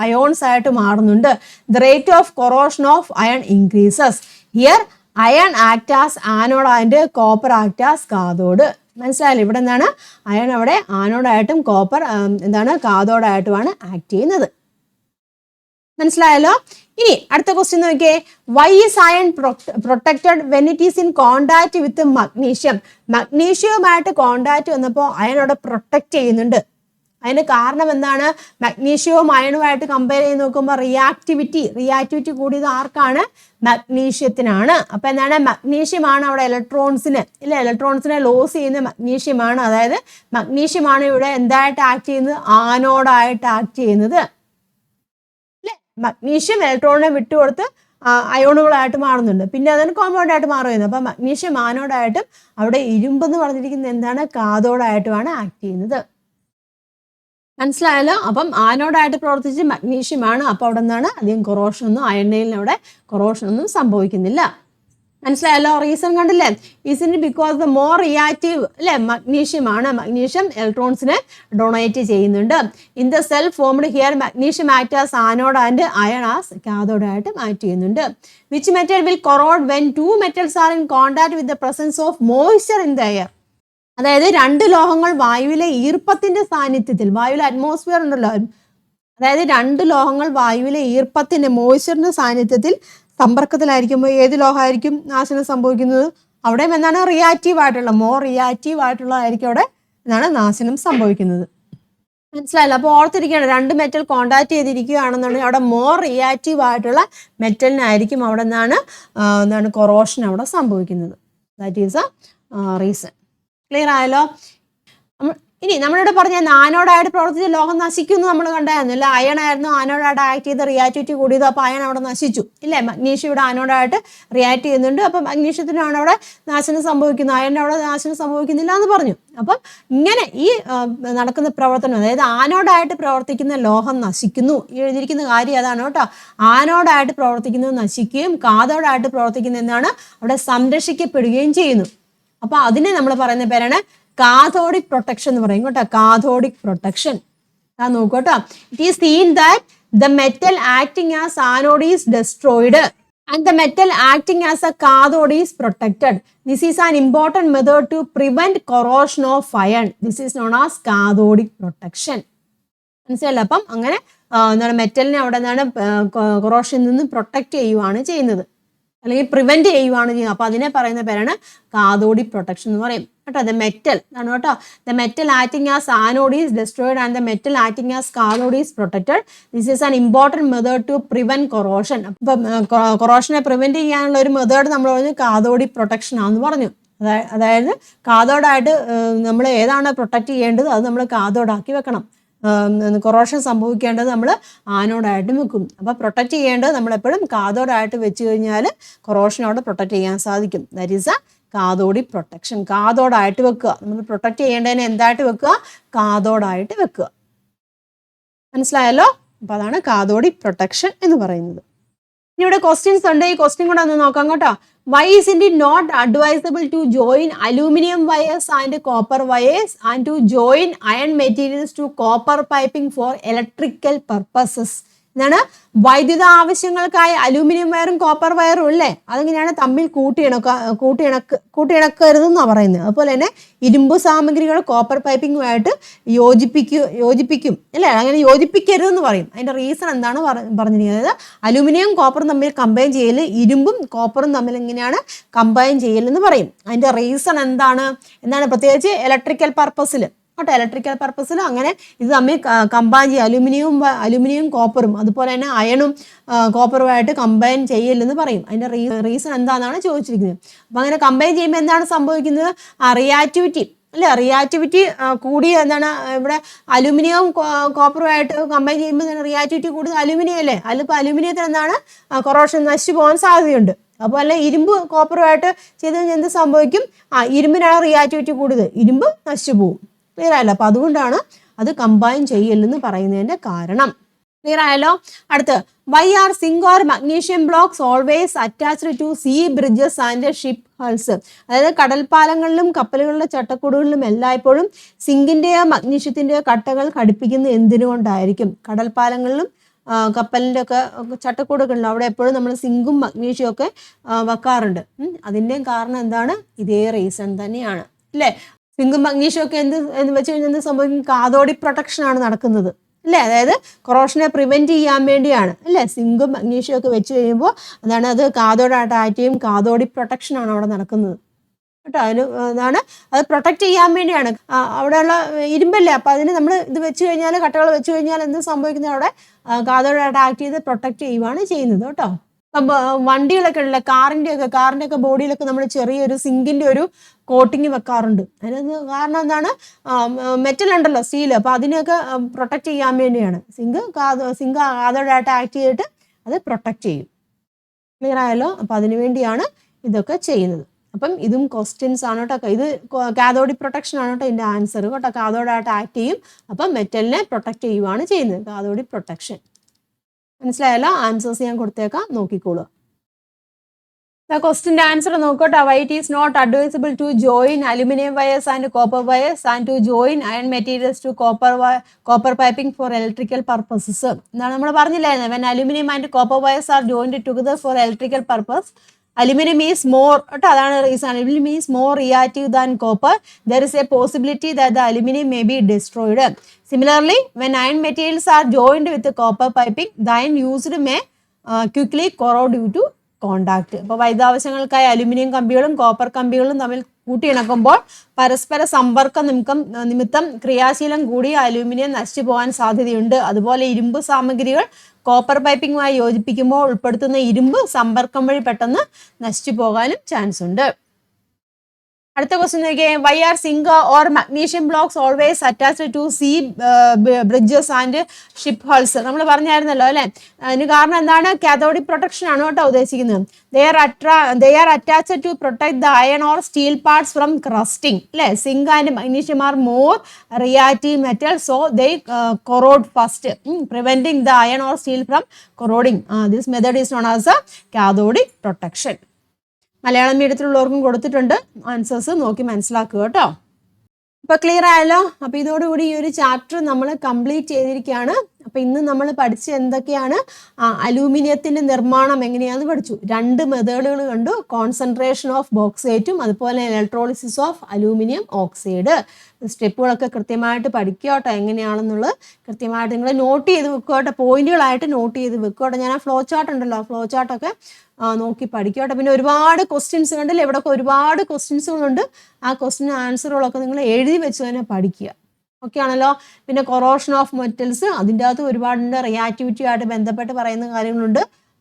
അയോൺസ് ആയിട്ട് മാറുന്നുണ്ട്. The rate of corrosion of iron increases. Here iron act as anode and copper act as cathode. മനസ്സിലായല്ലോ? ഇവിടെ എന്താണ്? അയൺ അവിടെ ആനോഡായിട്ടും കോപ്പർ എന്താണ്? കാഥോഡായിട്ടുമാണ് ആക്ട് ചെയ്യുന്നത്. മനസ്സിലായല്ലോ? ഇനി അടുത്ത ക്വസ്റ്റ്യൻ നോക്കിയേ. Why is iron protected when it is in contact with magnesium? മഗ്നീഷ്യവുമായിട്ട് കോണ്ടാക്ട് വന്നപ്പോൾ അയൺ അവിടെ പ്രൊട്ടക്ട് ചെയ്യുന്നുണ്ട്. അതിന് കാരണം എന്താണ്? മഗ്നീഷ്യവും അയണുമായിട്ട് കമ്പയർ ചെയ്ത് നോക്കുമ്പോൾ റിയാക്ടിവിറ്റി കൂടിയത് ആർക്കാണ്? മഗ്നീഷ്യത്തിനാണ്. അപ്പൊ എന്താണ്? മഗ്നീഷ്യമാണ് അവിടെ ഇലക്ട്രോൺസിനെ ലോസ് ചെയ്യുന്ന മഗ്നീഷ്യമാണ്. അതായത് മഗ്നീഷ്യമാണ് ഇവിടെ എന്തായിട്ട് ആക്ട് ചെയ്യുന്നത്? ആനോഡായിട്ട് ആക്ട് ചെയ്യുന്നത് അല്ലെ. മഗ്നീഷ്യം ഇലക്ട്രോണിനെ വിട്ടുകൊടുത്ത് അയോണുകളായിട്ട് മാറുന്നുണ്ട്. പിന്നെ അതിന് കോമ്പൗണ്ട് ആയിട്ട് മാറുന്നത്. അപ്പൊ മഗ്നീഷ്യം ആനോഡായിട്ടും അവിടെ ഇരുമ്പ് എന്ന് പറഞ്ഞിരിക്കുന്നത് എന്താണ്? കാഥോഡായിട്ടുമാണ് ആക്ട് ചെയ്യുന്നത്. മനസ്സിലായല്ലോ? അപ്പം ആനോഡായിട്ട് പ്രവർത്തിച്ച് മഗ്നീഷ്യമാണ്. അപ്പോൾ അവിടെ എന്താണ്? അധികം കൊറോഷനൊന്നും അയണിന് അവിടെ കൊറോഷനൊന്നും സംഭവിക്കുന്നില്ല. മനസ്സിലായല്ലോ? റീസൺ കണ്ടില്ലേ? Is because the more reactive അല്ലെ മഗ്നീഷ്യമാണ്. മഗ്നീഷ്യം ഇലക്ട്രോൺസിനെ ഡൊണേറ്റ് ചെയ്യുന്നുണ്ട്. In the cell formed here magnesium act as anode and iron as കാഥോഡായിട്ട് ആക്ട് ചെയ്യുന്നുണ്ട്. Which metal will corrode when two metals are in contact with the presence of moisture in the air? അതായത് രണ്ട് ലോഹങ്ങൾ വായുവിലെ ഈർപ്പത്തിന്റെ സാന്നിധ്യത്തിൽ, വായുവിലെ അറ്റ്മോസ്ഫിയർ ഉണ്ടല്ലോ, അതായത് രണ്ട് ലോഹങ്ങൾ വായുവിലെ ഈർപ്പത്തിന്റെ മോയ്സ്ചറിന്റെ സാന്നിധ്യത്തിൽ സമ്പർക്കത്തിലായിരിക്കുമ്പോൾ ഏത് ലോഹമായിരിക്കും നാശനം സംഭവിക്കുന്നത്? അവിടെയും എന്താണ്? മോർ റിയാക്റ്റീവ് ആയിട്ടുള്ളതായിരിക്കും അവിടെ എന്താണ് നാശനം സംഭവിക്കുന്നത്. മനസ്സിലായല്ലോ? അപ്പോൾ ഓർത്തിരിക്കുകയാണ്, രണ്ട് മെറ്റൽ കോണ്ടാക്ട് ചെയ്തിരിക്കുകയാണെന്നുണ്ടെങ്കിൽ അവിടെ മോർ റിയാക്റ്റീവ് ആയിട്ടുള്ള മെറ്റലിനായിരിക്കും അവിടെ എന്താണ് കൊറോഷൻ അവിടെ സംഭവിക്കുന്നത്. That is A reason. Clear ആയല്ലോ? ഇനി നമ്മളിവിടെ പറഞ്ഞ ആനോഡായിട്ട് പ്രവർത്തിച്ച ലോഹം നശിക്കുമെന്ന് നമ്മൾ കണ്ടായിരുന്നു. ഇല്ല, അയൺ ആയിരുന്നു ആനോഡായിട്ട് ആക്ട് ചെയ്ത് റിയാക്ടിവിറ്റി കൂടിയത്, അപ്പോൾ അയൺ അവിടെ നശിച്ചു. ഇല്ലേ, മഗ്നീഷ്യം ഇവിടെ ആനോഡായിട്ട് റിയാക്ട് ചെയ്യുന്നുണ്ട്, അപ്പം മഗ്നീഷ്യത്തിനാണ് അവിടെ നാശനം സംഭവിക്കുന്നത്, അയണിന് അവിടെ നാശനം സംഭവിക്കുന്നില്ല എന്ന് പറഞ്ഞു. അപ്പം ഇങ്ങനെ ഈ നടക്കുന്ന പ്രവർത്തനം, അതായത് ആനോഡായിട്ട് പ്രവർത്തിക്കുന്ന ലോഹം നശിക്കുന്നു, എഴുതിയിരിക്കുന്ന കാര്യം അതാണ് കേട്ടോ. ആനോഡായിട്ട് പ്രവർത്തിക്കുന്നത് നശിക്കുകയും കാഥോഡായിട്ട് പ്രവർത്തിക്കുന്ന എന്താണ് അവിടെ സംരക്ഷിക്കപ്പെടുകയും ചെയ്യുന്നു. അപ്പോൾ അതിനെ നമ്മൾ പറയുന്ന പേരാണ് കാഥോഡിക് പ്രൊട്ടക്ഷൻ എന്ന് പറയും കേട്ടോ. കാഥോഡിക് പ്രൊട്ടക്ഷൻ നോക്കട്ടോ. It is seen that the metal acting as anode is destroyed and the metal acting as a cathode is protected. This is an important method to prevent corrosion of iron. This is known as cathodic protection. മനസ്സിലല്ലോ? അപ്പം അങ്ങനെ എന്താണ് മെറ്റലിനെ അവിടെ നിന്നാണ് കൊറോഷനിൽ നിന്ന് പ്രൊട്ടക്റ്റ് ചെയ്യുവാണ് ചെയ്യുന്നത്, അല്ലെങ്കിൽ പ്രിവെന്റ് ചെയ്യുവാണ് ചെയ്യുന്നത്. അപ്പോൾ അതിനെ പറയുന്ന പേരാണ് കാഥോഡിക് പ്രൊട്ടക്ഷൻ എന്ന് പറയും കേട്ടോ. ദ മെറ്റൽ ആണ് കേട്ടോ. The metal acting as anode is destroyed and the metal acting as cathode is protected. This is an important method to prevent corrosion. അപ്പം കൊറോഷനെ പ്രിവെന്റ് ചെയ്യാനുള്ള ഒരു മെത്തേഡ് നമ്മൾ പറഞ്ഞു കാഥോഡിക് പ്രൊട്ടക്ഷൻ ആണെന്ന് പറഞ്ഞു. അതായത് കാഥോഡായിട്ട് നമ്മൾ ഏതാണ് പ്രൊട്ടക്റ്റ് ചെയ്യേണ്ടത് അത് നമ്മൾ കാഥോഡാക്കി വെക്കണം. കൊറോഷൻ സംഭവിക്കേണ്ടത് നമ്മൾ ആനോഡായിട്ട് വെക്കും. അപ്പോൾ പ്രൊട്ടക്റ്റ് ചെയ്യേണ്ടത് നമ്മളെപ്പോഴും കാഥോഡായിട്ട് വെച്ച് കഴിഞ്ഞാൽ കൊറോഷനോട് പ്രൊട്ടക്റ്റ് ചെയ്യാൻ സാധിക്കും. That is a cathodic protection. കാഥോഡായിട്ട് വെക്കുക. നമ്മൾ പ്രൊട്ടക്റ്റ് ചെയ്യേണ്ടതിനെ എന്തായിട്ട് വെക്കുക? കാഥോഡായിട്ട് വെക്കുക. മനസ്സിലായല്ലോ? അപ്പോൾ അതാണ് കാഥോഡിക് പ്രൊട്ടക്ഷൻ എന്ന് പറയുന്നത്. ഇനി ഇവിടെ ക്വസ്റ്റ്യൻസ് ഉണ്ട്, ഈ ക്വസ്റ്റ്യൻ കൂടെ ഒന്ന് നോക്കാം കേട്ടോ. Why isn't it not advisable to join aluminum wires and copper wires and to join iron materials to copper piping for electrical purposes? എന്താണ് വൈദ്യുത ആവശ്യങ്ങൾക്കായി അലൂമിനിയം വയറും കോപ്പർ വയറും അല്ലേ, അതിങ്ങനെയാണ് തമ്മിൽ കൂട്ടിയിണക്കരുതെന്നാണ് പറയുന്നത്. അതുപോലെ തന്നെ ഇരുമ്പ് സാമഗ്രികൾ കോപ്പർ പൈപ്പിങ്ങുമായിട്ട് യോജിപ്പിക്കും അല്ലേ, അങ്ങനെ യോജിപ്പിക്കരുതെന്ന് പറയും. അതിൻ്റെ റീസൺ എന്താണ് പറഞ്ഞിരിക്കുന്നത്? അലൂമിനിയം കോപ്പറും തമ്മിൽ കമ്പൈൻ ചെയ്യൽ, ഇരുമ്പും കോപ്പറും തമ്മിൽ എങ്ങനെയാണ് കമ്പൈൻ ചെയ്യലെന്ന് പറയും. അതിൻ്റെ റീസൺ എന്താണ് പ്രത്യേകിച്ച് ഇലക്ട്രിക്കൽ പർപ്പസിൽ കേട്ടോ. ഇലക്ട്രിക്കൽ പർപ്പസിൽ അങ്ങനെ ഇത് തമ്മിൽ കമ്പൈൻ ചെയ്യുക, അലുമിനിയം കോപ്പറും അതുപോലെ തന്നെ അയണും കോപ്പറുമായിട്ട് കമ്പൈൻ ചെയ്യലെന്ന് പറയും. അതിൻ്റെ റീസൺ എന്താണെന്നാണ് ചോദിച്ചിരിക്കുന്നത്. അപ്പം അങ്ങനെ കമ്പൈൻ ചെയ്യുമ്പോൾ എന്താണ് സംഭവിക്കുന്നത്? റിയാക്ടിവിറ്റി അല്ലേ, റിയാക്ടിവിറ്റി കൂടി എന്താണ് ഇവിടെ അലുമിനിയവും കോപ്പറുമായിട്ട് കമ്പൈൻ ചെയ്യുമ്പോൾ തന്നെ റിയാക്ടിവിറ്റി കൂടുതൽ അലുമിനിയം അല്ലേ, അതിപ്പോൾ അലുമിനിയത്തിന് എന്താണ് കൊറോഷൻ നശിച്ചു പോകാൻ സാധ്യതയുണ്ട്. അപ്പോൾ അല്ല ഇരുമ്പ് കോപ്പറുമായിട്ട് ചെയ്ത് കഴിഞ്ഞാൽ എന്ത് സംഭവിക്കും? ഇരുമ്പിനാണ് റിയാക്ടിവിറ്റി കൂടുതൽ, ഇരുമ്പ് നശിച്ചു പോകും. ക്ലിയർ ആയല്ലോ? അപ്പോൾ അതുകൊണ്ടാണ് അത് കമ്പൈൻ ചെയ്യലെന്ന് പറയുന്നതിൻ്റെ കാരണം. ക്ലിയർ ആയല്ലോ? അടുത്ത്, why are zinc or magnesium blocks always attached to sea bridges and ship hulls? അതായത് കടൽപ്പാലങ്ങളിലും കപ്പലുകളുടെ ചട്ടക്കൂടുകളിലും എല്ലായ്പ്പോഴും സിങ്കിൻ്റെയോ മഗ്നീഷ്യത്തിൻ്റെയോ കട്ടകൾ ഘടിപ്പിക്കുന്നത് എന്തിനുകൊണ്ടായിരിക്കും? കടൽപ്പാലങ്ങളിലും കപ്പലിൻ്റെ ഒക്കെ ചട്ടക്കൂടുകളിലും അവിടെ എപ്പോഴും നമ്മൾ സിങ്കും മഗ്നീഷ്യവും ഒക്കെ വെക്കാറുണ്ട്. അതിൻ്റെയും കാരണം എന്താണ്? ഇതേ റീസൺ തന്നെയാണ് അല്ലേ. സിങ്കും മഗ്നീഷ്യം ഒക്കെ എന്ത് വെച്ച് കഴിഞ്ഞാൽ എന്ത് സംഭവിക്കും? കാഥോഡിക് പ്രൊട്ടക്ഷൻ ആണ് നടക്കുന്നത് അല്ലേ. അതായത് കൊറോഷനെ പ്രിവെൻറ്റ് ചെയ്യാൻ വേണ്ടിയാണ് അല്ലേ സിങ്കും മഗ്നീഷ്യം ഒക്കെ വെച്ച് കഴിയുമ്പോൾ അതാണ് അത് കാഥോഡായിട്ട് ആക്ട് ചെയ്യും. കാഥോഡിക് പ്രൊട്ടക്ഷൻ ആണ് അവിടെ നടക്കുന്നത് കേട്ടോ. അതാണ് അത് പ്രൊട്ടക്റ്റ് ചെയ്യാൻ വേണ്ടിയാണ്. അവിടെയുള്ള ഇരുമ്പല്ലേ, അപ്പോൾ അതിന് നമ്മൾ ഇത് വെച്ച് കഴിഞ്ഞാൽ കട്ടകൾ വെച്ച് കഴിഞ്ഞാൽ എന്ത് സംഭവിക്കുന്നത്? അവിടെ കാഥോഡായിട്ട് ആക്ട് ചെയ്ത് പ്രൊട്ടക്റ്റ് ചെയ്യുവാണ് ചെയ്യുന്നത് കേട്ടോ. വണ്ടികളൊക്കെ ഉള്ള കാറിൻ്റെ ഒക്കെ ബോഡിയിലൊക്കെ നമ്മൾ ചെറിയൊരു സിങ്കിൻ്റെ ഒരു കോട്ടിങ് വെക്കാറുണ്ട്. അതിന് കാരണം എന്താണ്? മെറ്റൽ ഉണ്ടല്ലോ, സ്റ്റീൽ, അപ്പോൾ അതിനെയൊക്കെ പ്രൊട്ടക്റ്റ് ചെയ്യാൻ വേണ്ടിയാണ്. സിങ്ക് കാഥോഡായിട്ട് ആക്ട് ചെയ്തിട്ട് അത് പ്രൊട്ടക്റ്റ് ചെയ്യും. ക്ലിയർ ആയല്ലോ? അപ്പോൾ അതിനു വേണ്ടിയാണ് ഇതൊക്കെ ചെയ്യുന്നത്. അപ്പം ഇതും ക്വസ്റ്റ്യൻസ് ആണ് കേട്ടോ. ഇത് കാഥോഡിക് പ്രൊട്ടക്ഷൻ ആണ് കേട്ടോ ഇതിൻ്റെ ആൻസർ കേട്ടോ. കാഥോഡായിട്ട് ആക്ട് ചെയ്യും, അപ്പം മെറ്റലിനെ പ്രൊട്ടക്റ്റ് ചെയ്യുവാണ് ചെയ്യുന്നത്. Cathodic protection. മനസ്സിലായല്ലോ? ആൻസേഴ്സ് ഞാൻ കൊടുത്തേക്കാം, നോക്കിക്കോളൂ. ക്വസ്റ്റിൻ്റെ ആൻസർ നോക്കട്ടെ. Why it is not advisable to join aluminium wires and copper wires and to join iron materials to copper piping for electrical purposes? എന്താണ് നമ്മൾ പറഞ്ഞില്ലായിരുന്നു? When aluminium and copper wires are joined together for electrical purpose, aluminum is more, അതാണ് reason. aluminum is more reactive than copper. There is a possibility that the aluminum may be destroyed. Similarly, when iron materials are joined with the copper piping, the iron used may quickly corrode due to contact. അപ്പോൾ വൈദ്യുതാവശ്യങ്ങൾക്കായി അലുമിനിയം കമ്പികളും കോപ്പർ കമ്പികളും തമ്മിൽ കൂട്ടിയിണക്കുമ്പോൾ പരസ്പര സമ്പർക്ക നിമിത്തം ക്രിയാശീലം കൂടിയ അലൂമിനിയം നശിച്ചു പോകാൻ സാധ്യതയുണ്ട്. അതുപോലെ ഇരുമ്പ് സാമഗ്രികൾ കോപ്പർ പൈപ്പിങ്ങുമായി യോജിപ്പിക്കുമ്പോൾ ഉൾപ്പെടുത്തുന്ന ഇരുമ്പ് സമ്പർക്കം വഴി പെട്ടെന്ന് നശിച്ചു പോകാനും ചാൻസ് ഉണ്ട്. അടുത്ത ക്വസ്റ്റ്യൻ നോക്കിയേ, why are zinc or magnesium blocks always attached to sea bridges and ship hulls? നമ്മൾ പറഞ്ഞായിരുന്നല്ലോ അല്ലെ. അതിന് കാരണം എന്താണ്? കാഥോഡിക് പ്രൊട്ടക്ഷൻ ആണ് കേട്ടോ ഉദ്ദേശിക്കുന്നത്. they are attached to protect the iron or steel parts from crusting. അല്ലെ, zinc and magnesium are more reactive metal, so they corrode first, preventing the iron or steel from corroding. This method is known as a cathodic protection. Malayalam മീഡിയത്തിലുള്ളവർക്കും കൊടുത്തിട്ടുണ്ട്, ആൻസേഴ്സ് നോക്കി മനസ്സിലാക്കുക കേട്ടോ. അപ്പോൾ ക്ലിയർ ആയല്ലോ. അപ്പോൾ ഇതോടുകൂടി ഈ ഒരു ചാപ്റ്റർ നമ്മൾ കംപ്ലീറ്റ് ചെയ്തിരിക്കുകയാണ്. അപ്പോൾ ഇന്ന് നമ്മൾ പഠിച്ച എന്തൊക്കെയാണ്? അലൂമിനിയത്തിൻ്റെ നിർമ്മാണം എങ്ങനെയാണെന്ന് പഠിച്ചു. 2 മെത്തേഡുകൾ കണ്ടു, കോൺസെൻട്രേഷൻ ഓഫ് ബോക്സൈറ്റും അതുപോലെ ഇലക്ട്രോളിസിസ് ഓഫ് അലൂമിനിയം ഓക്സൈഡ്. സ്റ്റെപ്പുകളൊക്കെ കൃത്യമായിട്ട് പഠിക്കുക കേട്ടോ, എങ്ങനെയാണെന്നുള്ളത് കൃത്യമായിട്ട് നിങ്ങൾ നോട്ട് ചെയ്ത് വെക്കുക കേട്ടോ, പോയിന്റുകളായിട്ട് നോട്ട് ചെയ്ത് വെക്കുക കേട്ടോ. ഞാൻ ആ ഫ്ലോ ചാർട്ട് ഉണ്ടല്ലോ, ഫ്ലോ ചാർട്ടൊക്കെ നോക്കി പഠിക്കുക കേട്ടോ. പിന്നെ ഒരുപാട് ക്വസ്റ്റ്യൻസ് കണ്ടില്ലേ, ഇവിടെയൊക്കെ ഒരുപാട് ക്വസ്റ്റ്യൻസുകളുണ്ട്. ആ ക്വസ്റ്റ്യൻ ആൻസറുകളൊക്കെ നിങ്ങൾ എഴുതി വെച്ച് തന്നെ പഠിക്കുക. ഓക്കെ ആണല്ലോ. പിന്നെ കൊറോഷൻ ഓഫ് മെറ്റൽസ്, അതിൻ്റെ അകത്ത് ഒരുപാടുണ്ട്. റിയാക്ടിവിറ്റി ആയിട്ട് ബന്ധപ്പെട്ട് പറയുന്ന കാര്യങ്ങളുണ്ട്.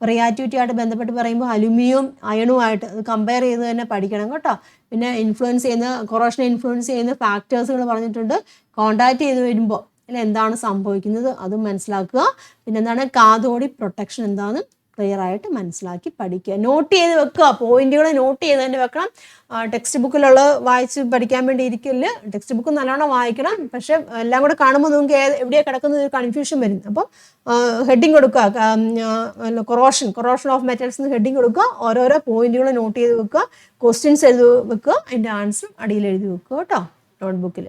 റിയാക്ടിവിറ്റി ആയിട്ട് ബന്ധപ്പെട്ട് പറയുമ്പോൾ അലുമിനിയം അയണുമായിട്ട് അത് കമ്പയർ ചെയ്ത് തന്നെ പഠിക്കണം കേട്ടോ. പിന്നെ ഇൻഫ്ലുവൻസ് ചെയ്യുന്ന, കൊറോഷനെ ഇൻഫ്ലുവൻസ് ചെയ്യുന്ന ഫാക്ടേഴ്സുകൾ പറഞ്ഞിട്ടുണ്ട്. കോണ്ടാക്ട് ചെയ്ത് വരുമ്പോൾ അല്ലെ എന്താണ് സംഭവിക്കുന്നത് അതും മനസ്സിലാക്കുക. പിന്നെ എന്താണ് കാഥോഡിക് പ്രൊട്ടക്ഷൻ എന്താണെന്ന് ക്ലിയർ ആയിട്ട് മനസ്സിലാക്കി പഠിക്കുക. നോട്ട് ചെയ്ത് വെക്കുക, പോയിന്റുകൾ നോട്ട് ചെയ്ത് തന്നെ വെക്കണം. ടെക്സ്റ്റ് ബുക്കിലുള്ള വായിച്ച് പഠിക്കാൻ വേണ്ടി ഇരിക്കില്ല. ടെക്സ്റ്റ് ബുക്ക് നല്ലോണം വായിക്കണം. പക്ഷെ എല്ലാം കൂടെ കാണുമ്പോൾ നിങ്ങൾക്ക് എവിടെയാണ് കിടക്കുന്നത് ഒരു കൺഫ്യൂഷൻ വരും. അപ്പോൾ ഹെഡിങ് കൊടുക്കുക, കൊറോഷൻ ഓഫ് മെറ്റൽസ് എന്ന് ഹെഡിങ് കൊടുക്കുക. ഓരോരോ പോയിന്റുകൾ നോട്ട് ചെയ്ത് വെക്കുക. ക്വസ്റ്റ്യൻസ് എഴുതി വെക്കുക, അതിൻ്റെ ആൻസറും അടിയിൽ എഴുതി വെക്കുക കേട്ടോ നോട്ട് ബുക്കിൽ.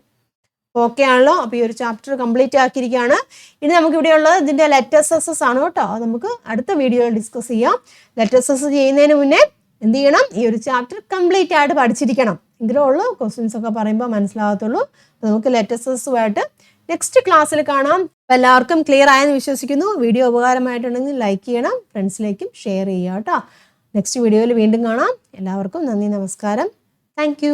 ഓക്കെ ആണല്ലോ. അപ്പോൾ ഈ ഒരു ചാപ്റ്റർ കംപ്ലീറ്റ് ആക്കിയിരിക്കുകയാണ്. ഇനി നമുക്ക് ഇവിടെയുള്ളത് ഇതിൻ്റെ ലെറ്റസസ് ആണ് കേട്ടോ. അത് നമുക്ക് അടുത്ത വീഡിയോയിൽ ഡിസ്കസ് ചെയ്യാം. ലെറ്റസസ് ചെയ്യുന്നതിന് മുന്നേ എന്ത് ചെയ്യണം? ഈ ഒരു ചാപ്റ്റർ കംപ്ലീറ്റ് ആയിട്ട് പഠിച്ചിരിക്കണം. എങ്കിലേ ഉള്ളൂ ക്വസ്റ്റ്യൻസ് ഒക്കെ പറയുമ്പോൾ മനസ്സിലാകത്തുള്ളൂ. അപ്പോൾ നമുക്ക് ലെറ്റസസുമായിട്ട് നെക്സ്റ്റ് ക്ലാസ്സിൽ കാണാം. എല്ലാവർക്കും ക്ലിയർ ആയെന്ന് വിശ്വസിക്കുന്നു. വീഡിയോ ഉപകാരമായിട്ടുണ്ടെങ്കിൽ ലൈക്ക് ചെയ്യണം, ഫ്രണ്ട്സിലേക്കും ഷെയർ ചെയ്യുക കേട്ടോ. നെക്സ്റ്റ് വീഡിയോയിൽ വീണ്ടും കാണാം. എല്ലാവർക്കും നന്ദി, നമസ്കാരം. താങ്ക്